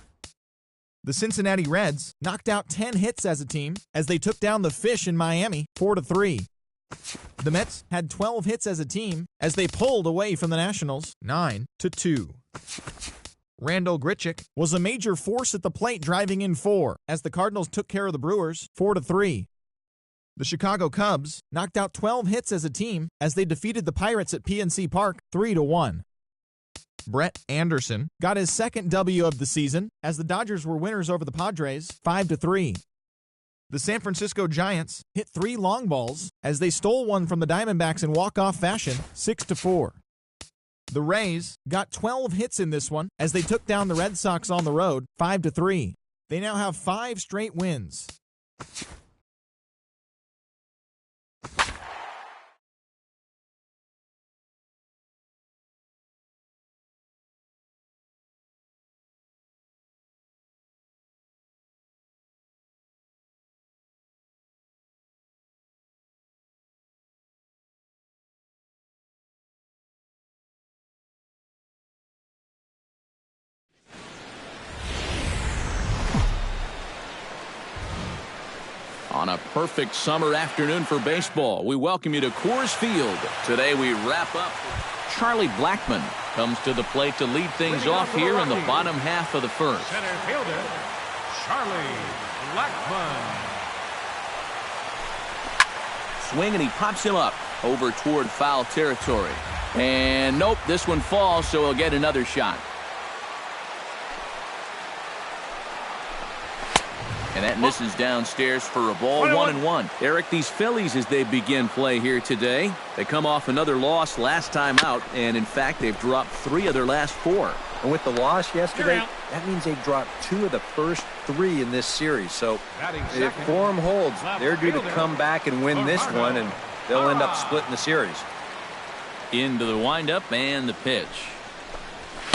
The Cincinnati Reds knocked out 10 hits as a team as they took down the Fish in Miami 4-3. The Mets had 12 hits as a team as they pulled away from the Nationals 9-2. Randall Grichuk was a major force at the plate, driving in 4 as the Cardinals took care of the Brewers 4-3. The Chicago Cubs knocked out 12 hits as a team as they defeated the Pirates at PNC Park 3-1. Brett Anderson got his second W of the season as the Dodgers were winners over the Padres 5-3. The San Francisco Giants hit 3 long balls as they stole one from the Diamondbacks in walk-off fashion 6-4. The Rays got 12 hits in this one as they took down the Red Sox on the road 5-3. They now have 5 straight wins. On a perfect summer afternoon for baseball, we welcome you to Coors Field. Today we wrap up Charlie Blackmon comes to the plate to lead things off here in the bottom half of the first. Center fielder, Charlie Blackmon. Swing, and he pops him up over toward foul territory. And nope, this one falls, so he'll get another shot. And that misses downstairs for a ball. 1-1. Eric, these Phillies, as they begin play here today, they come off another loss last time out, and in fact, they've dropped 3 of their last 4. And with the loss yesterday, that means they've dropped 2 of the first 3 in this series. So if form holds, they're due to come back and win this one, and they'll end up splitting the series. Into the windup and the pitch.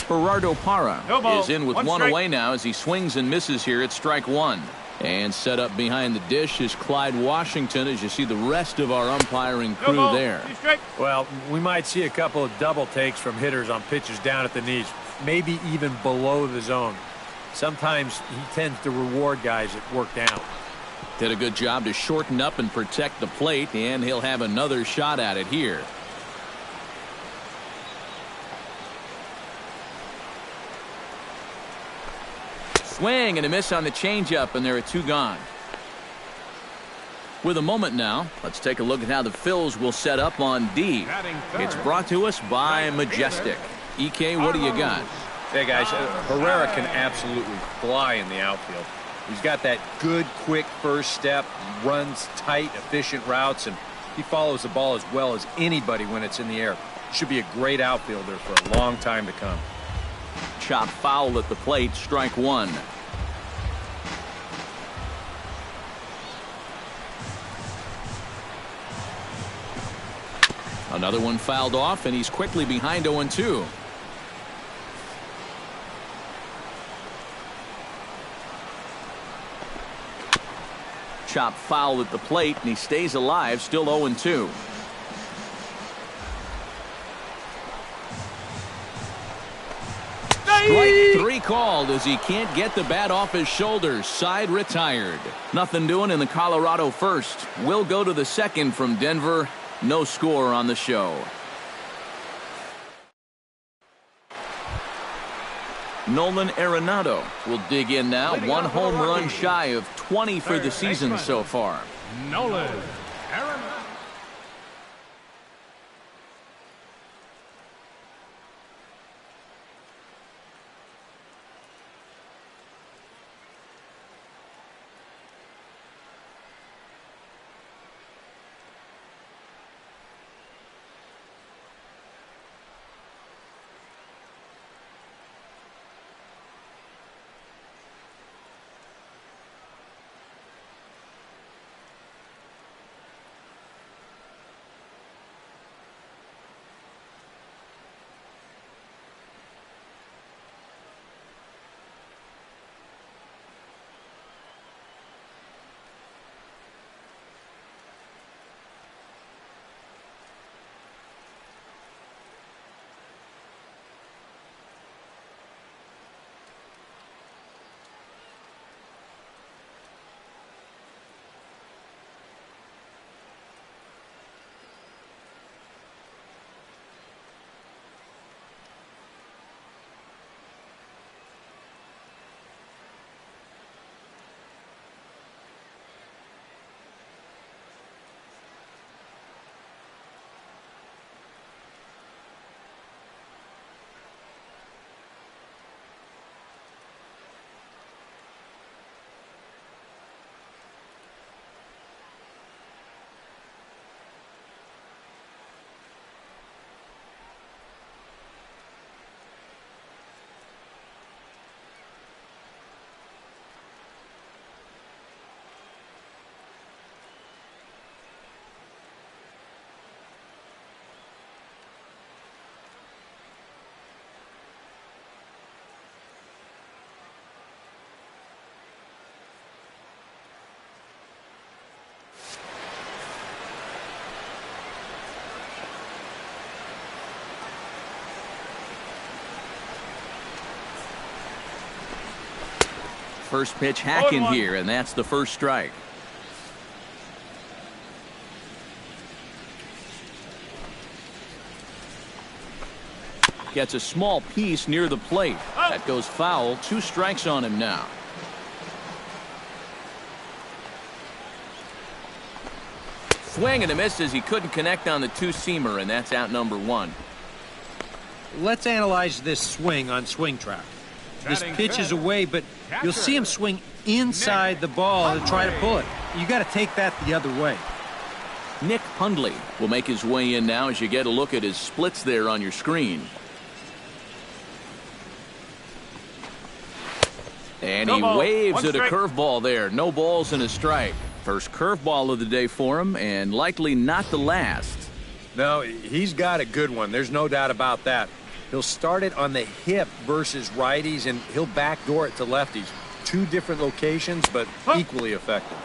Gerardo Parra is in with one away now as he swings and misses here at strike 1. And set up behind the dish is Clyde Washington, as you see the rest of our umpiring crew there. Well, we might see a couple of double takes from hitters on pitches down at the knees, maybe even below the zone. Sometimes he tends to reward guys that work down. Did a good job to shorten up and protect the plate, and he'll have another shot at it here. Swing and a miss on the changeup, and there are 2 gone. With a moment now, let's take a look at how the Phils will set up on D. It's brought to us by Majestic. EK, what do you got? Hey, guys, Herrera can absolutely fly in the outfield. He's got that good, quick first step, runs tight, efficient routes, and he follows the ball as well as anybody when it's in the air. Should be a great outfielder for a long time to come. Chop foul at the plate, strike 1. Another one fouled off, and he's quickly behind 0-2. Chop foul at the plate, and he stays alive, still 0-2. Strike 3 called as he can't get the bat off his shoulders. Side retired. Nothing doing in the Colorado first. We'll go to the second from Denver. No score on the show. Nolan Arenado will dig in now. 1 home run shy of 20 for the season so far. Nolan Arenado. First pitch hacking here, and that's the first strike. gets a small piece near the plate. That goes foul. 2 strikes on him now. Swing and a miss as he couldn't connect on the two-seamer, and that's out number 1. Let's analyze this swing on Swing Track. This pitch is away, but you'll see him swing inside the ball to try to pull it. You got to take that the other way. Nick Hundley will make his way in now as you get a look at his splits there on your screen. And he waves at a curveball there. No balls and a strike. First curveball of the day for him, and likely not the last. No, he's got a good one. There's no doubt about that. He'll start it on the hip versus righties, and he'll backdoor it to lefties. 2 different locations, but equally effective.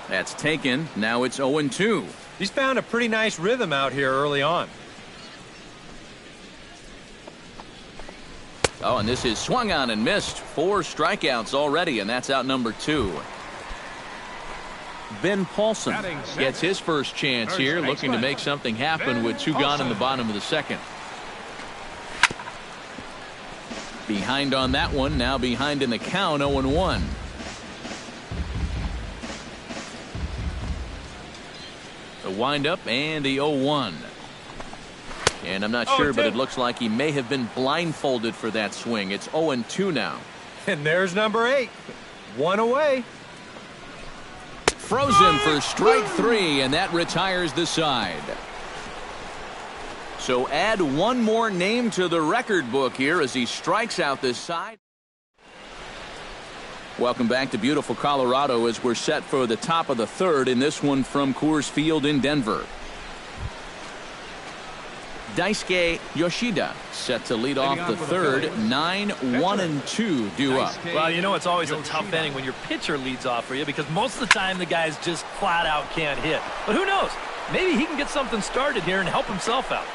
That's taken. Now it's 0-2. He's found a pretty nice rhythm out here early on. Oh, and this is swung on and missed. 4 strikeouts already, and that's out number 2. Ben Paulson gets his first chance here, looking to make something happen with 2 gone in the bottom of the second. Behind on that one, now behind in the count, 0-1. The windup and the 0-1. And I'm not sure, but it looks like he may have been blindfolded for that swing. It's 0-2 now. And there's number 8. 1 away. Froze him for strike 3, and that retires the side. So add 1 more name to the record book here as he strikes out this side. Welcome back to beautiful Colorado as we're set for the top of the 3rd in this one from Coors Field in Denver. Daisuke Yoshida set to lead off the 3rd. 9-1-2 due up. Well, you know it's always a tough inning when your pitcher leads off for you because most of the time the guys just flat out can't hit. But who knows? Maybe he can get something started here and help himself out.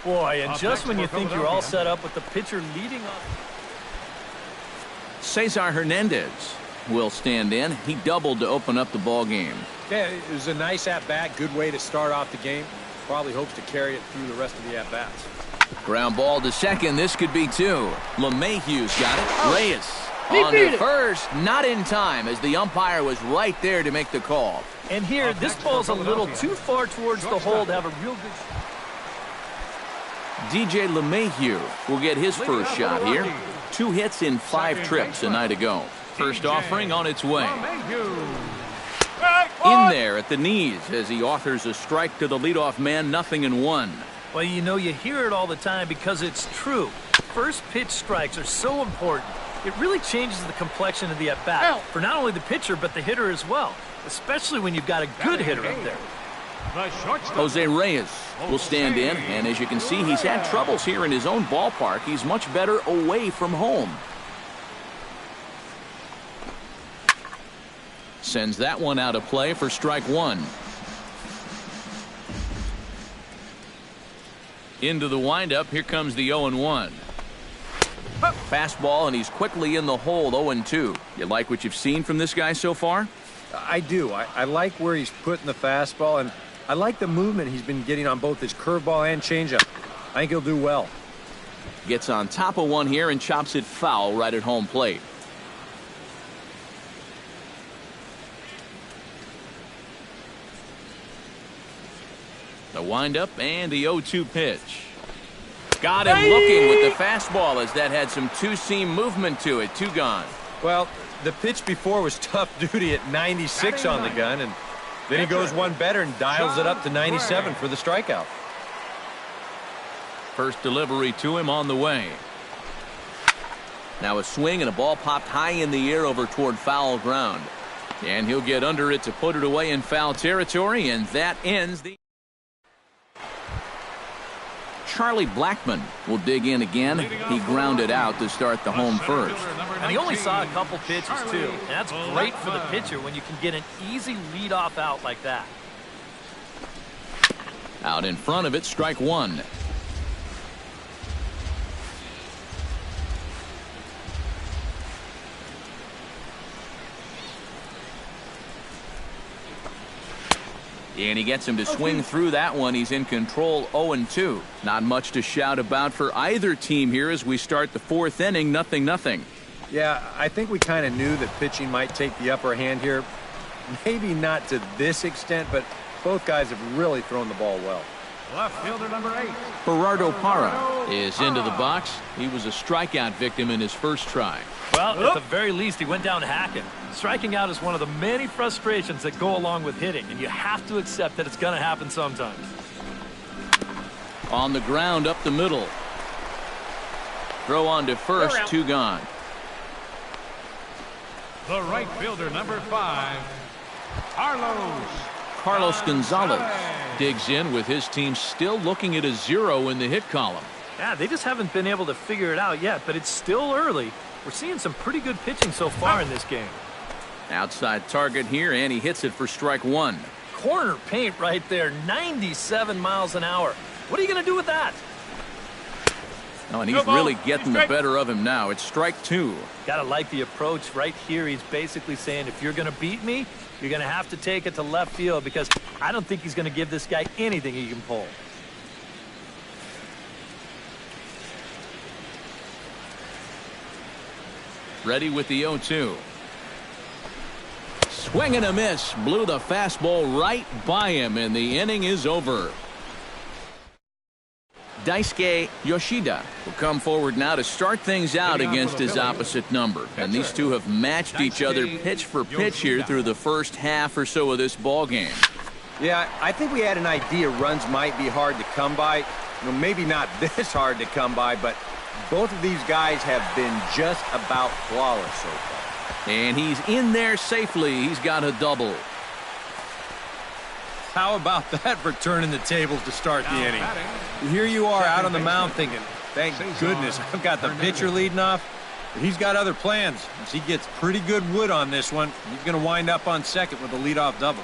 Boy, and just when you think you're all set up with the pitcher leading off. Cesar Hernandez will stand in. He doubled to open up the ball game. Yeah, it was a nice at-bat, good way to start off the game. Probably hopes to carry it through the rest of the at-bats. Ground ball to second. This could be 2. LeMahieu's got it. Reyes on to first. Not in time as the umpire was right there to make the call. And here, this ball's a little too far towards the hole to have a real good shot. DJ LeMahieu will get his first shot here. 2 hits in 5 trips a night ago. First offering on its way. In there at the knees as he offers a strike to the leadoff man. 0-1. Well, you know, you hear it all the time because it's true. First pitch strikes are so important. It really changes the complexion of the at-bat for not only the pitcher but the hitter as well, especially when you've got a good hitter up there. Jose Reyes will stand in, and as you can see, he's had troubles here in his own ballpark. He's much better away from home. Sends that one out of play for strike 1. Into the windup. Here comes the 0-1. Fastball, and he's quickly in the hole. 0-2. You like what you've seen from this guy so far? I do. I like where he's putting the fastball, and I like the movement he's been getting on both his curveball and changeup. I think he'll do well. Gets on top of one here and chops it foul right at home plate. The windup and the 0-2 pitch. Got him looking with the fastball as that had some two-seam movement to it. 2 gone. Well, the pitch before was tough duty at 96 on the gun, and then he goes one better and dials it up to 97 for the strikeout. First delivery to him on the way. Now a swing and a ball popped high in the air over toward foul ground. And he'll get under it to put it away in foul territory, and that ends the... Charlie Blackmon will dig in again. He grounded out to start the home first. And he only saw a couple pitches, too. And that's great for the pitcher when you can get an easy leadoff out like that. Out in front of it, strike 1. And he gets him to swing through that one. He's in control, 0-2. Not much to shout about for either team here as we start the fourth inning, 0-0. Yeah, I think we kind of knew that pitching might take the upper hand here. Maybe not to this extent, but both guys have really thrown the ball well. Left fielder number 8. Gerardo Parra is into the box. He was a strikeout victim in his first try. Well, at the very least, he went down hacking. Striking out is one of the many frustrations that go along with hitting, and you have to accept that it's going to happen sometimes. On the ground up the middle. Throw on to first, 2 gone. The right fielder number 5. Carlos Gonzalez digs in with his team still looking at a 0 in the hit column. Yeah, they just haven't been able to figure it out yet, but it's still early. We're seeing some pretty good pitching so far in this game. Outside target here, and he hits it for strike 1. Corner paint right there, 97 miles an hour. What are you going to do with that? Oh, and he's really getting the better of him now. It's strike 2. Gotta like the approach right here. He's basically saying, if you're going to beat me, you're going to have to take it to left field, because I don't think he's going to give this guy anything he can pull. Ready with the 0-2. Swing and a miss. Blew the fastball right by him, and the inning is over. Daisuke Yoshida will come forward now to start things out against his opposite number. And these two have matched each other pitch for pitch here through the first half or so of this ball game. Yeah, I think we had an idea runs might be hard to come by. Maybe not this hard to come by, but both of these guys have been just about flawless so far. And he's in there safely. He's got a double. How about that for turning the tables to start the inning? Here you are out on the mound thinking, thank goodness I've got the pitcher leading off. But he's got other plans. As he gets pretty good wood on this one, he's going to wind up on second with a leadoff double.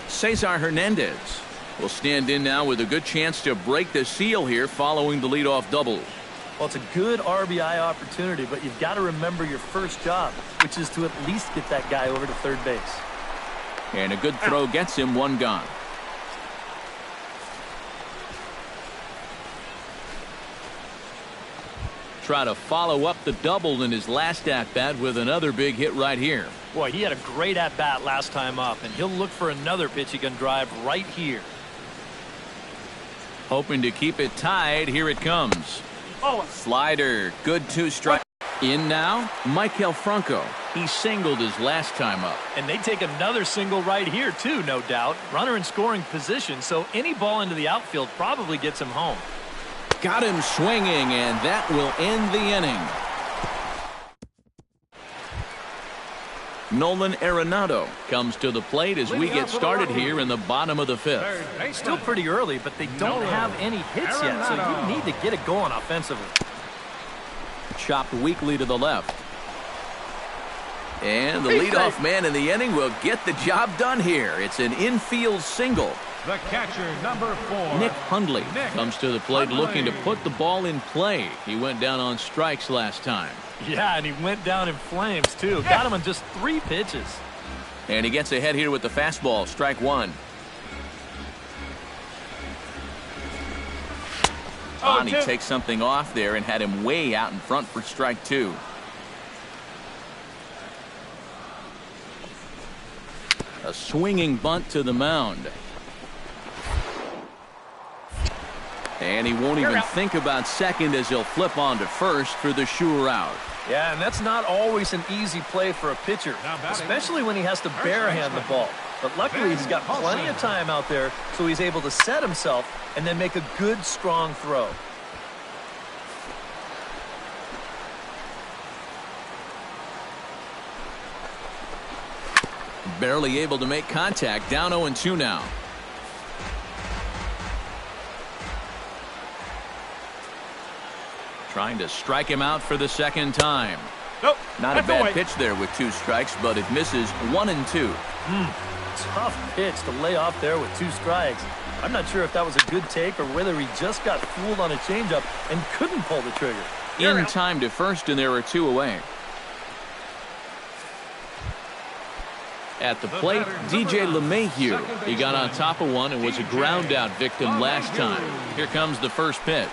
Cesar Hernandez will stand in now with a good chance to break the seal here following the leadoff double. Well, it's a good RBI opportunity, but you've got to remember your first job, which is to at least get that guy over to third base. And a good throw gets him 1 gone. Try to follow up the double in his last at-bat with another big hit right here. Boy, he had a great at-bat last time up, and he'll look for another pitch he can drive right here. Hoping to keep it tied. Here it comes. Slider. Good 2-strike. In now, Maikel Franco. He singled his last time up. And they take another single right here, too, no doubt. Runner in scoring position, so any ball into the outfield probably gets him home. Got him swinging, and that will end the inning. Nolan Arenado comes to the plate as we get started here in the bottom of the 5th. Still pretty early, but they don't have any hits yet, so you need to get it going offensively. Chopped weakly to the left. And the leadoff man in the inning will get the job done here. It's an infield single. The catcher, number 4. Nick Hundley comes to the plate looking to put the ball in play. He went down on strikes last time. Yeah, and he went down in flames, too. Got him on just 3 pitches. And he gets ahead here with the fastball. Strike 1. And he takes something off there and had him way out in front for strike 2. A swinging bunt to the mound. And he won't even think about second as he'll flip on to first for the sure out. Yeah, and that's not always an easy play for a pitcher, especially when he has to barehand the ball. But luckily, he's got plenty of time out there, so he's able to set himself and then make a good, strong throw. Barely able to make contact. Down 0-2 now. Trying to strike him out for the second time. Nope. Not a bad pitch there with 2 strikes, but it misses 1-2. Tough pitch to lay off there with 2 strikes. I'm not sure if that was a good take or whether he just got fooled on a changeup and couldn't pull the trigger. In time to first, and there are 2 away. At the plate, DJ LeMahieu. He got on top of one and was a ground-out victim last time. Here comes the first pitch.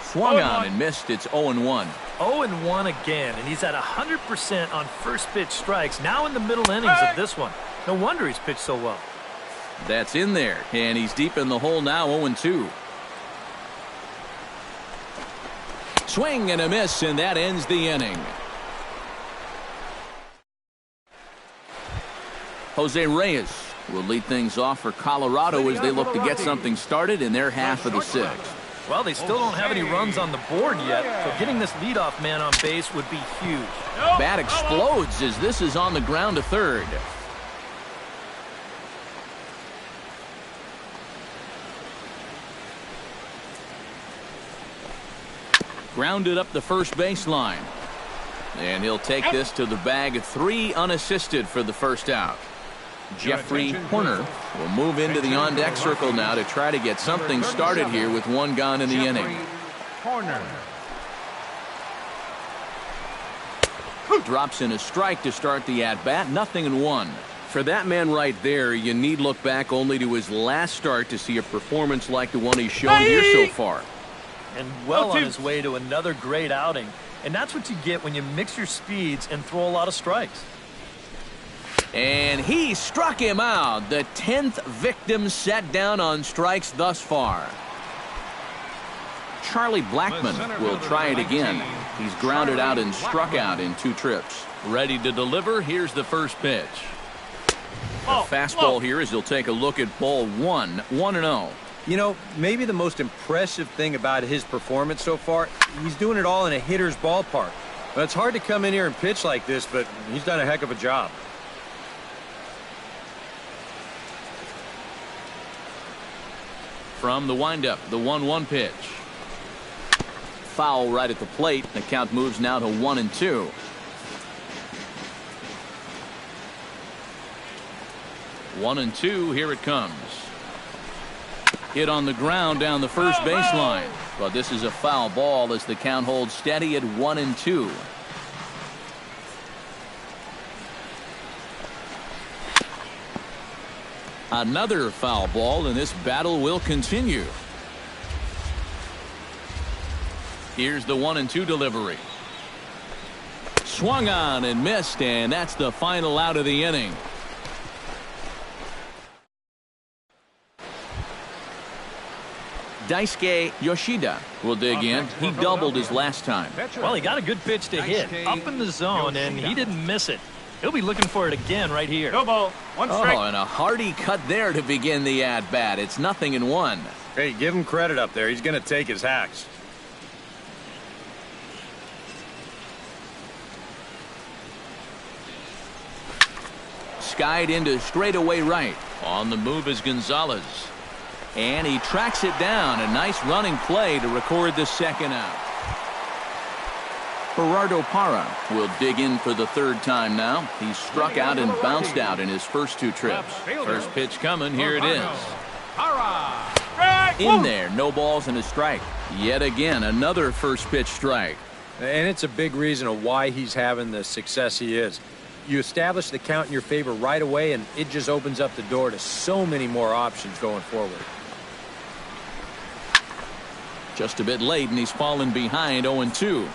Swung on and missed. It's 0-1. 0-1 again, and he's at 100% on first pitch strikes, now in the middle innings of this one. No wonder he's pitched so well. That's in there, and he's deep in the hole now, 0-2. Swing and a miss, and that ends the inning. Jose Reyes will lead things off for Colorado as they look to get something started in their half of the sixth. Well, they still don't have any runs on the board yet, so getting this leadoff man on base would be huge. Bat explodes as this is on the ground to third. Grounded up the first baseline. And he'll take this to the bag. 3 unassisted for the first out. Jeffrey Horner will move into the on-deck circle now to try to get something started here with 1 gone in the inning. Drops in a strike to start the at-bat. 0-1. For that man right there, you need look back only to his last start to see a performance like the one he's shown here so far. And well on his way to another great outing. And that's what you get when you mix your speeds and throw a lot of strikes. And he struck him out. The 10th victim set down on strikes thus far. Charlie Blackmon will try it again. He's grounded out and struck out in 2 trips. Ready to deliver. Here's the first pitch. A fastball here as he'll take a look at ball 1. 1-0. You know, maybe the most impressive thing about his performance so far, he's doing it all in a hitter's ballpark. Well, it's hard to come in here and pitch like this, but he's done a heck of a job. From the windup, the 1-1 pitch. Foul right at the plate. The count moves now to 1-2. One and two. Here it comes. Hit on the ground down the first baseline. But this is a foul ball as the count holds steady at 1-2. Another foul ball, and this battle will continue. Here's the 1-2 delivery. Swung on and missed, and that's the final out of the inning. Daisuke Yoshida will dig in. He doubled his last time. Well, he got a good pitch to hit up in the zone, and he didn't miss it. He'll be looking for it again right here. No ball. 1 strike. Oh, and a hearty cut there to begin the at-bat. It's 0-1. Hey, give him credit up there. He's going to take his hacks. Skied into straightaway right. On the move is Gonzalez. And he tracks it down. A nice running play to record the second out. Gerardo Parra will dig in for the third time now. He struck out and bounced out in his first 2 trips. First pitch coming. Here it is. In there. No balls and a strike. Yet again, another first pitch strike. And it's a big reason of why he's having the success he is. You establish the count in your favor right away, and it just opens up the door to so many more options going forward. Just a bit late, and he's fallen behind 0-2.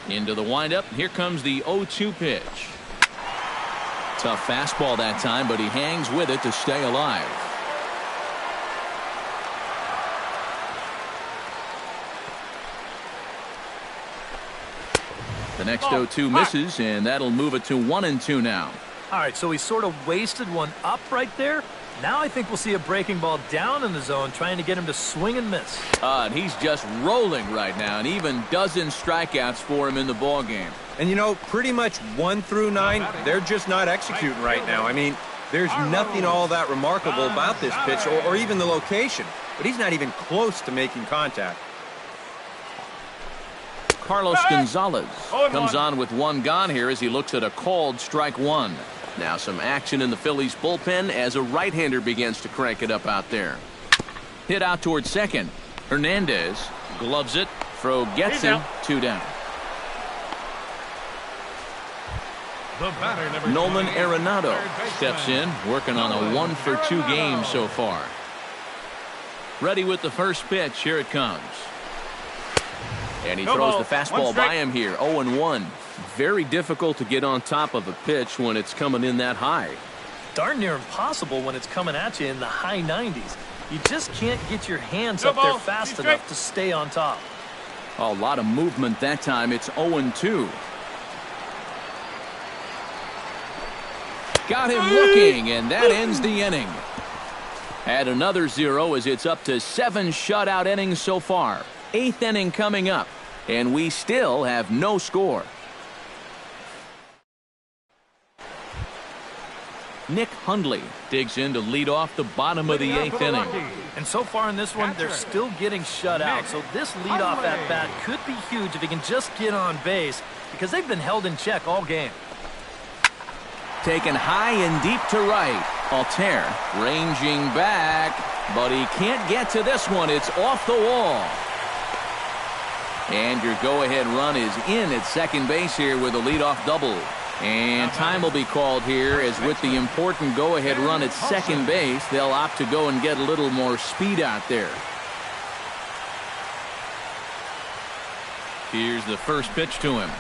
Into the windup. Here comes the 0-2 pitch. Tough fastball that time, but he hangs with it to stay alive. The next 0-2 misses, and that'll move it to 1-2 now. All right, so he sort of wasted one up right there. Now I think we'll see a breaking ball down in the zone, trying to get him to swing and miss. And he's just rolling right now, and even dozen strikeouts for him in the ball game. And, you know, pretty much 1 through 9, they're just not executing right now. I mean, there's nothing all that remarkable about this pitch or even the location. but he's not even close to making contact. Carlos Gonzalez comes on with one gone here as he looks at a called strike one. Now some action in the Phillies bullpen as a right-hander begins to crank it up out there. Hit out towards second. Hernandez gloves it. Throw gets him. 2 down. Nolan Arenado steps in, working on a 1-for-2 game so far. Ready with the first pitch. Here it comes. And he throws the fastball by him here. 0-1. Very difficult to get on top of a pitch when it's coming in that high. Darn near impossible when it's coming at you in the high 90s. You just can't get your hands up there fast enough to stay on top. A lot of movement that time. It's 0-2. Got him looking, and that ends the inning. Add another 0 as it's up to 7 shutout innings so far. 8th inning coming up, and we still have no score. Nick Hundley digs in to lead off the bottom of the 8th inning. And so far in this one, they're still getting shut out. So this leadoff at bat could be huge if he can just get on base, because they've been held in check all game. Taken high and deep to right. Altair ranging back, but he can't get to this one. It's off the wall. And your go-ahead run is in at second base here with a leadoff double. And time will be called here as with the important go-ahead run at second base, they'll opt to go and get a little more speed out there. Here's the first pitch to him.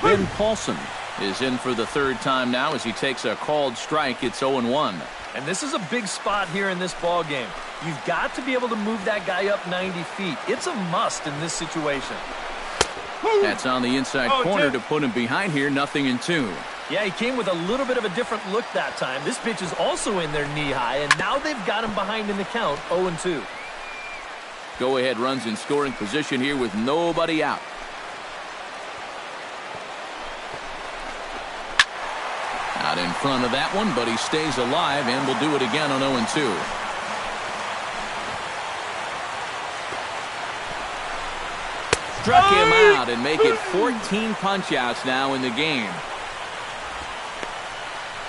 Ben Paulson is in for the 3rd time now as he takes a called strike. It's 0-1. And this is a big spot here in this ball game. You've got to be able to move that guy up 90 feet. It's a must in this situation. That's on the inside corner to put him behind here. 0-2. Yeah, he came with a little bit of a different look that time. This pitch is also in there knee-high, and now they've got him behind in the count, 0-2. Go-ahead runs in scoring position here with nobody out. Out in front of that one, but he stays alive and will do it again on 0-2. Struck him out and make it 14 punch-outs now in the game.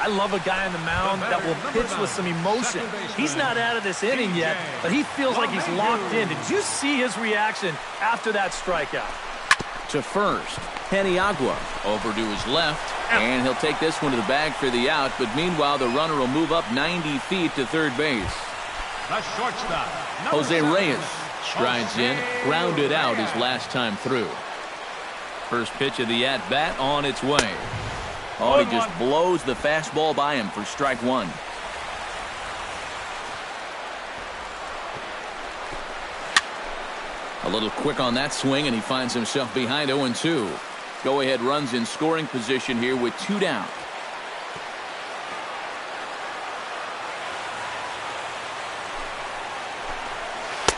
I love a guy on the mound that will pitch with some emotion. He's not out of this inning yet, but he feels like he's locked in. Did you see his reaction after that strikeout? To first, Peniagua over to his left, and he'll take this one to the bag for the out, but meanwhile the runner will move up 90 feet to third base. The shortstop, Jose Reyes strides in, grounded out his last time through. First pitch of the at-bat on its way. Oh, he just blows the fastball by him for strike one. A little quick on that swing, and he finds himself behind 0-2. Go-ahead runs in scoring position here with 2 down.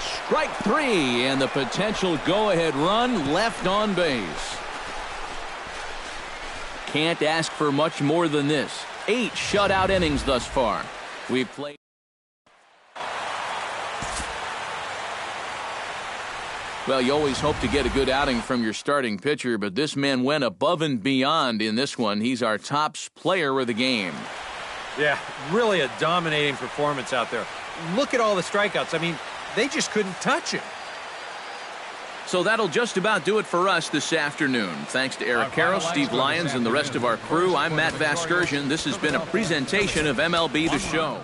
Strike 3, and the potential go-ahead run left on base. Can't ask for much more than this. 8 shutout innings thus far. We've played. Well, you always hope to get a good outing from your starting pitcher, but this man went above and beyond in this one. He's our top player of the game. Yeah, really a dominating performance out there. Look at all the strikeouts. I mean, they just couldn't touch him. So that'll just about do it for us this afternoon. Thanks to Eric Carroll, Steve Lyons, and the rest of our crew. I'm Matt Vasgersian. This has been a presentation of MLB The Show.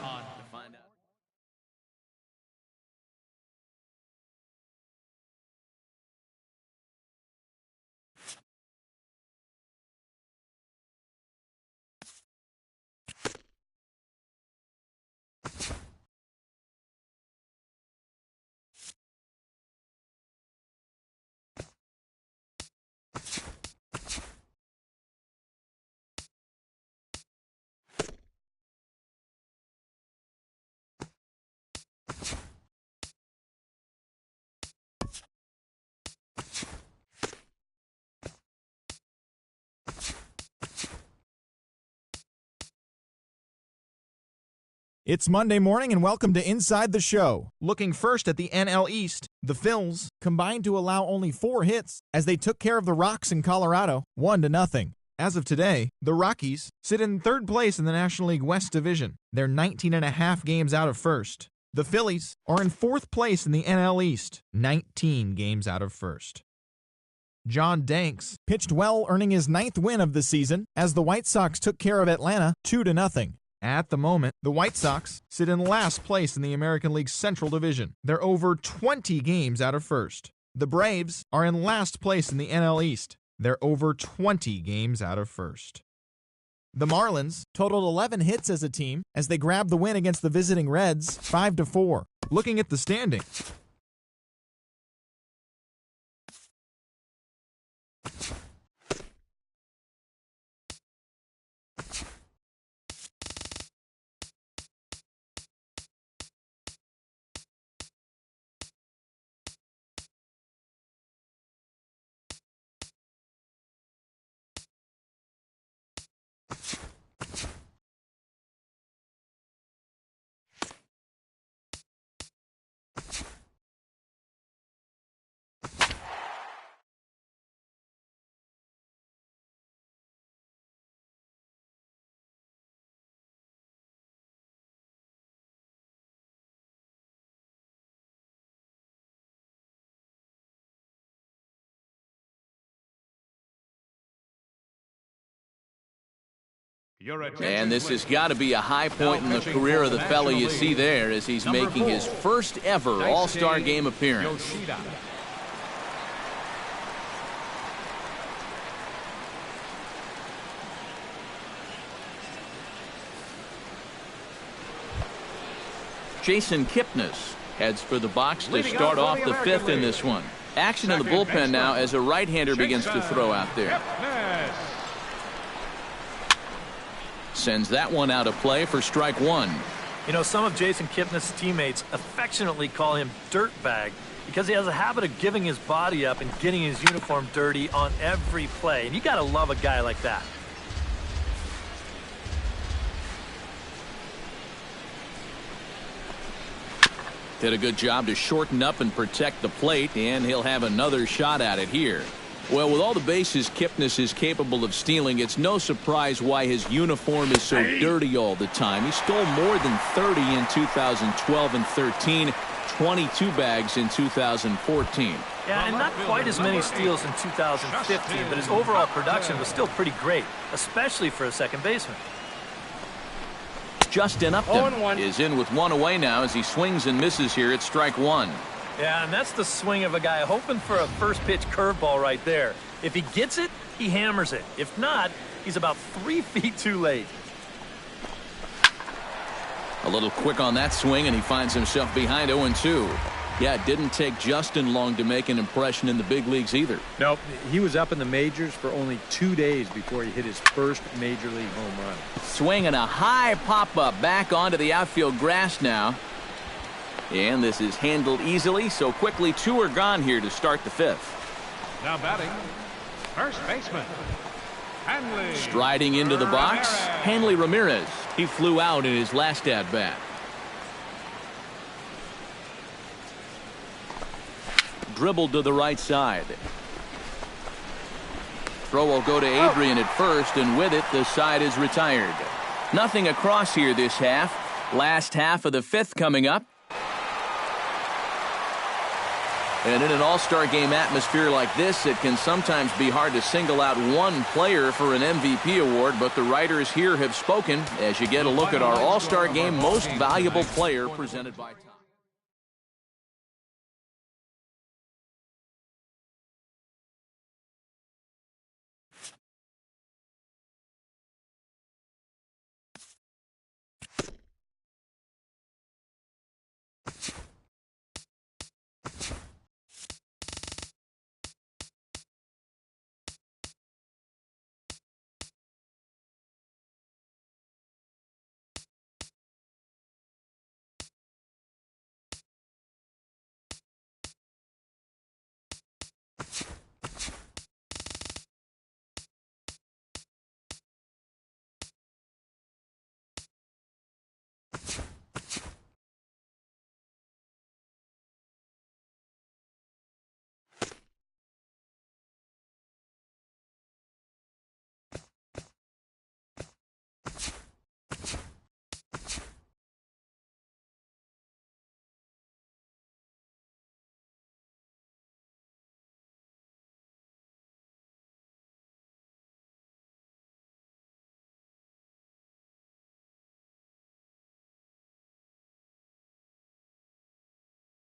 It's Monday morning and welcome to Inside the Show. Looking first at the NL East, the Phils combined to allow only 4 hits as they took care of the Rocks in Colorado, 1-0. As of today, the Rockies sit in 3rd place in the National League West Division. They're 19.5 games out of first. The Phillies are in 4th place in the NL East, 19 games out of first. John Danks pitched well, earning his 9th win of the season as the White Sox took care of Atlanta 2-0. At the moment, the White Sox sit in last place in the American League's Central Division. They're over 20 games out of first. The Braves are in last place in the NL East. They're over 20 games out of first. The Marlins totaled 11 hits as a team as they grabbed the win against the visiting Reds 5-4. Looking at the standings, and this has got to be a high point in the career of the fella you see there as he's making his first ever All-Star Game appearance. Jason Kipnis heads for the box to start off the 5th in this one. Action in the bullpen now as a right-hander begins to throw out there. Sends that one out of play for strike 1. You know, some of Jason Kipnis' teammates affectionately call him Dirtbag because he has a habit of giving his body up and getting his uniform dirty on every play. And you got to love a guy like that. Did a good job to shorten up and protect the plate, and he'll have another shot at it here. Well, with all the bases Kipnis is capable of stealing, it's no surprise why his uniform is so dirty all the time. He stole more than 30 in 2012 and 13, 22 bags in 2014. Yeah, and not quite as many steals in 2015, but his overall production was still pretty great, especially for a second baseman. Justin Upton is in with 1 away now as he swings and misses here at strike 1. Yeah, and that's the swing of a guy hoping for a first pitch curveball right there. If he gets it, he hammers it. If not, he's about 3 feet too late. A little quick on that swing, and he finds himself behind 0-2. Yeah, it didn't take Justin long to make an impression in the big leagues either. Nope, he was up in the majors for only 2 days before he hit his first major league home run. Swinging a high pop-up back onto the outfield grass now. And this is handled easily, so quickly 2 are gone here to start the 5th. Now batting, first baseman, Hanley. Striding into the box, Hanley Ramirez. He flew out in his last at-bat. Dribbled to the right side. Throw will go to Adrian at first, and with it, the side is retired. Nothing across here this half. Last half of the 5th coming up. And in an all-star game atmosphere like this, it can sometimes be hard to single out one player for an MVP award, but the writers here have spoken as you get a look at our all-star game most valuable player presented by Tom.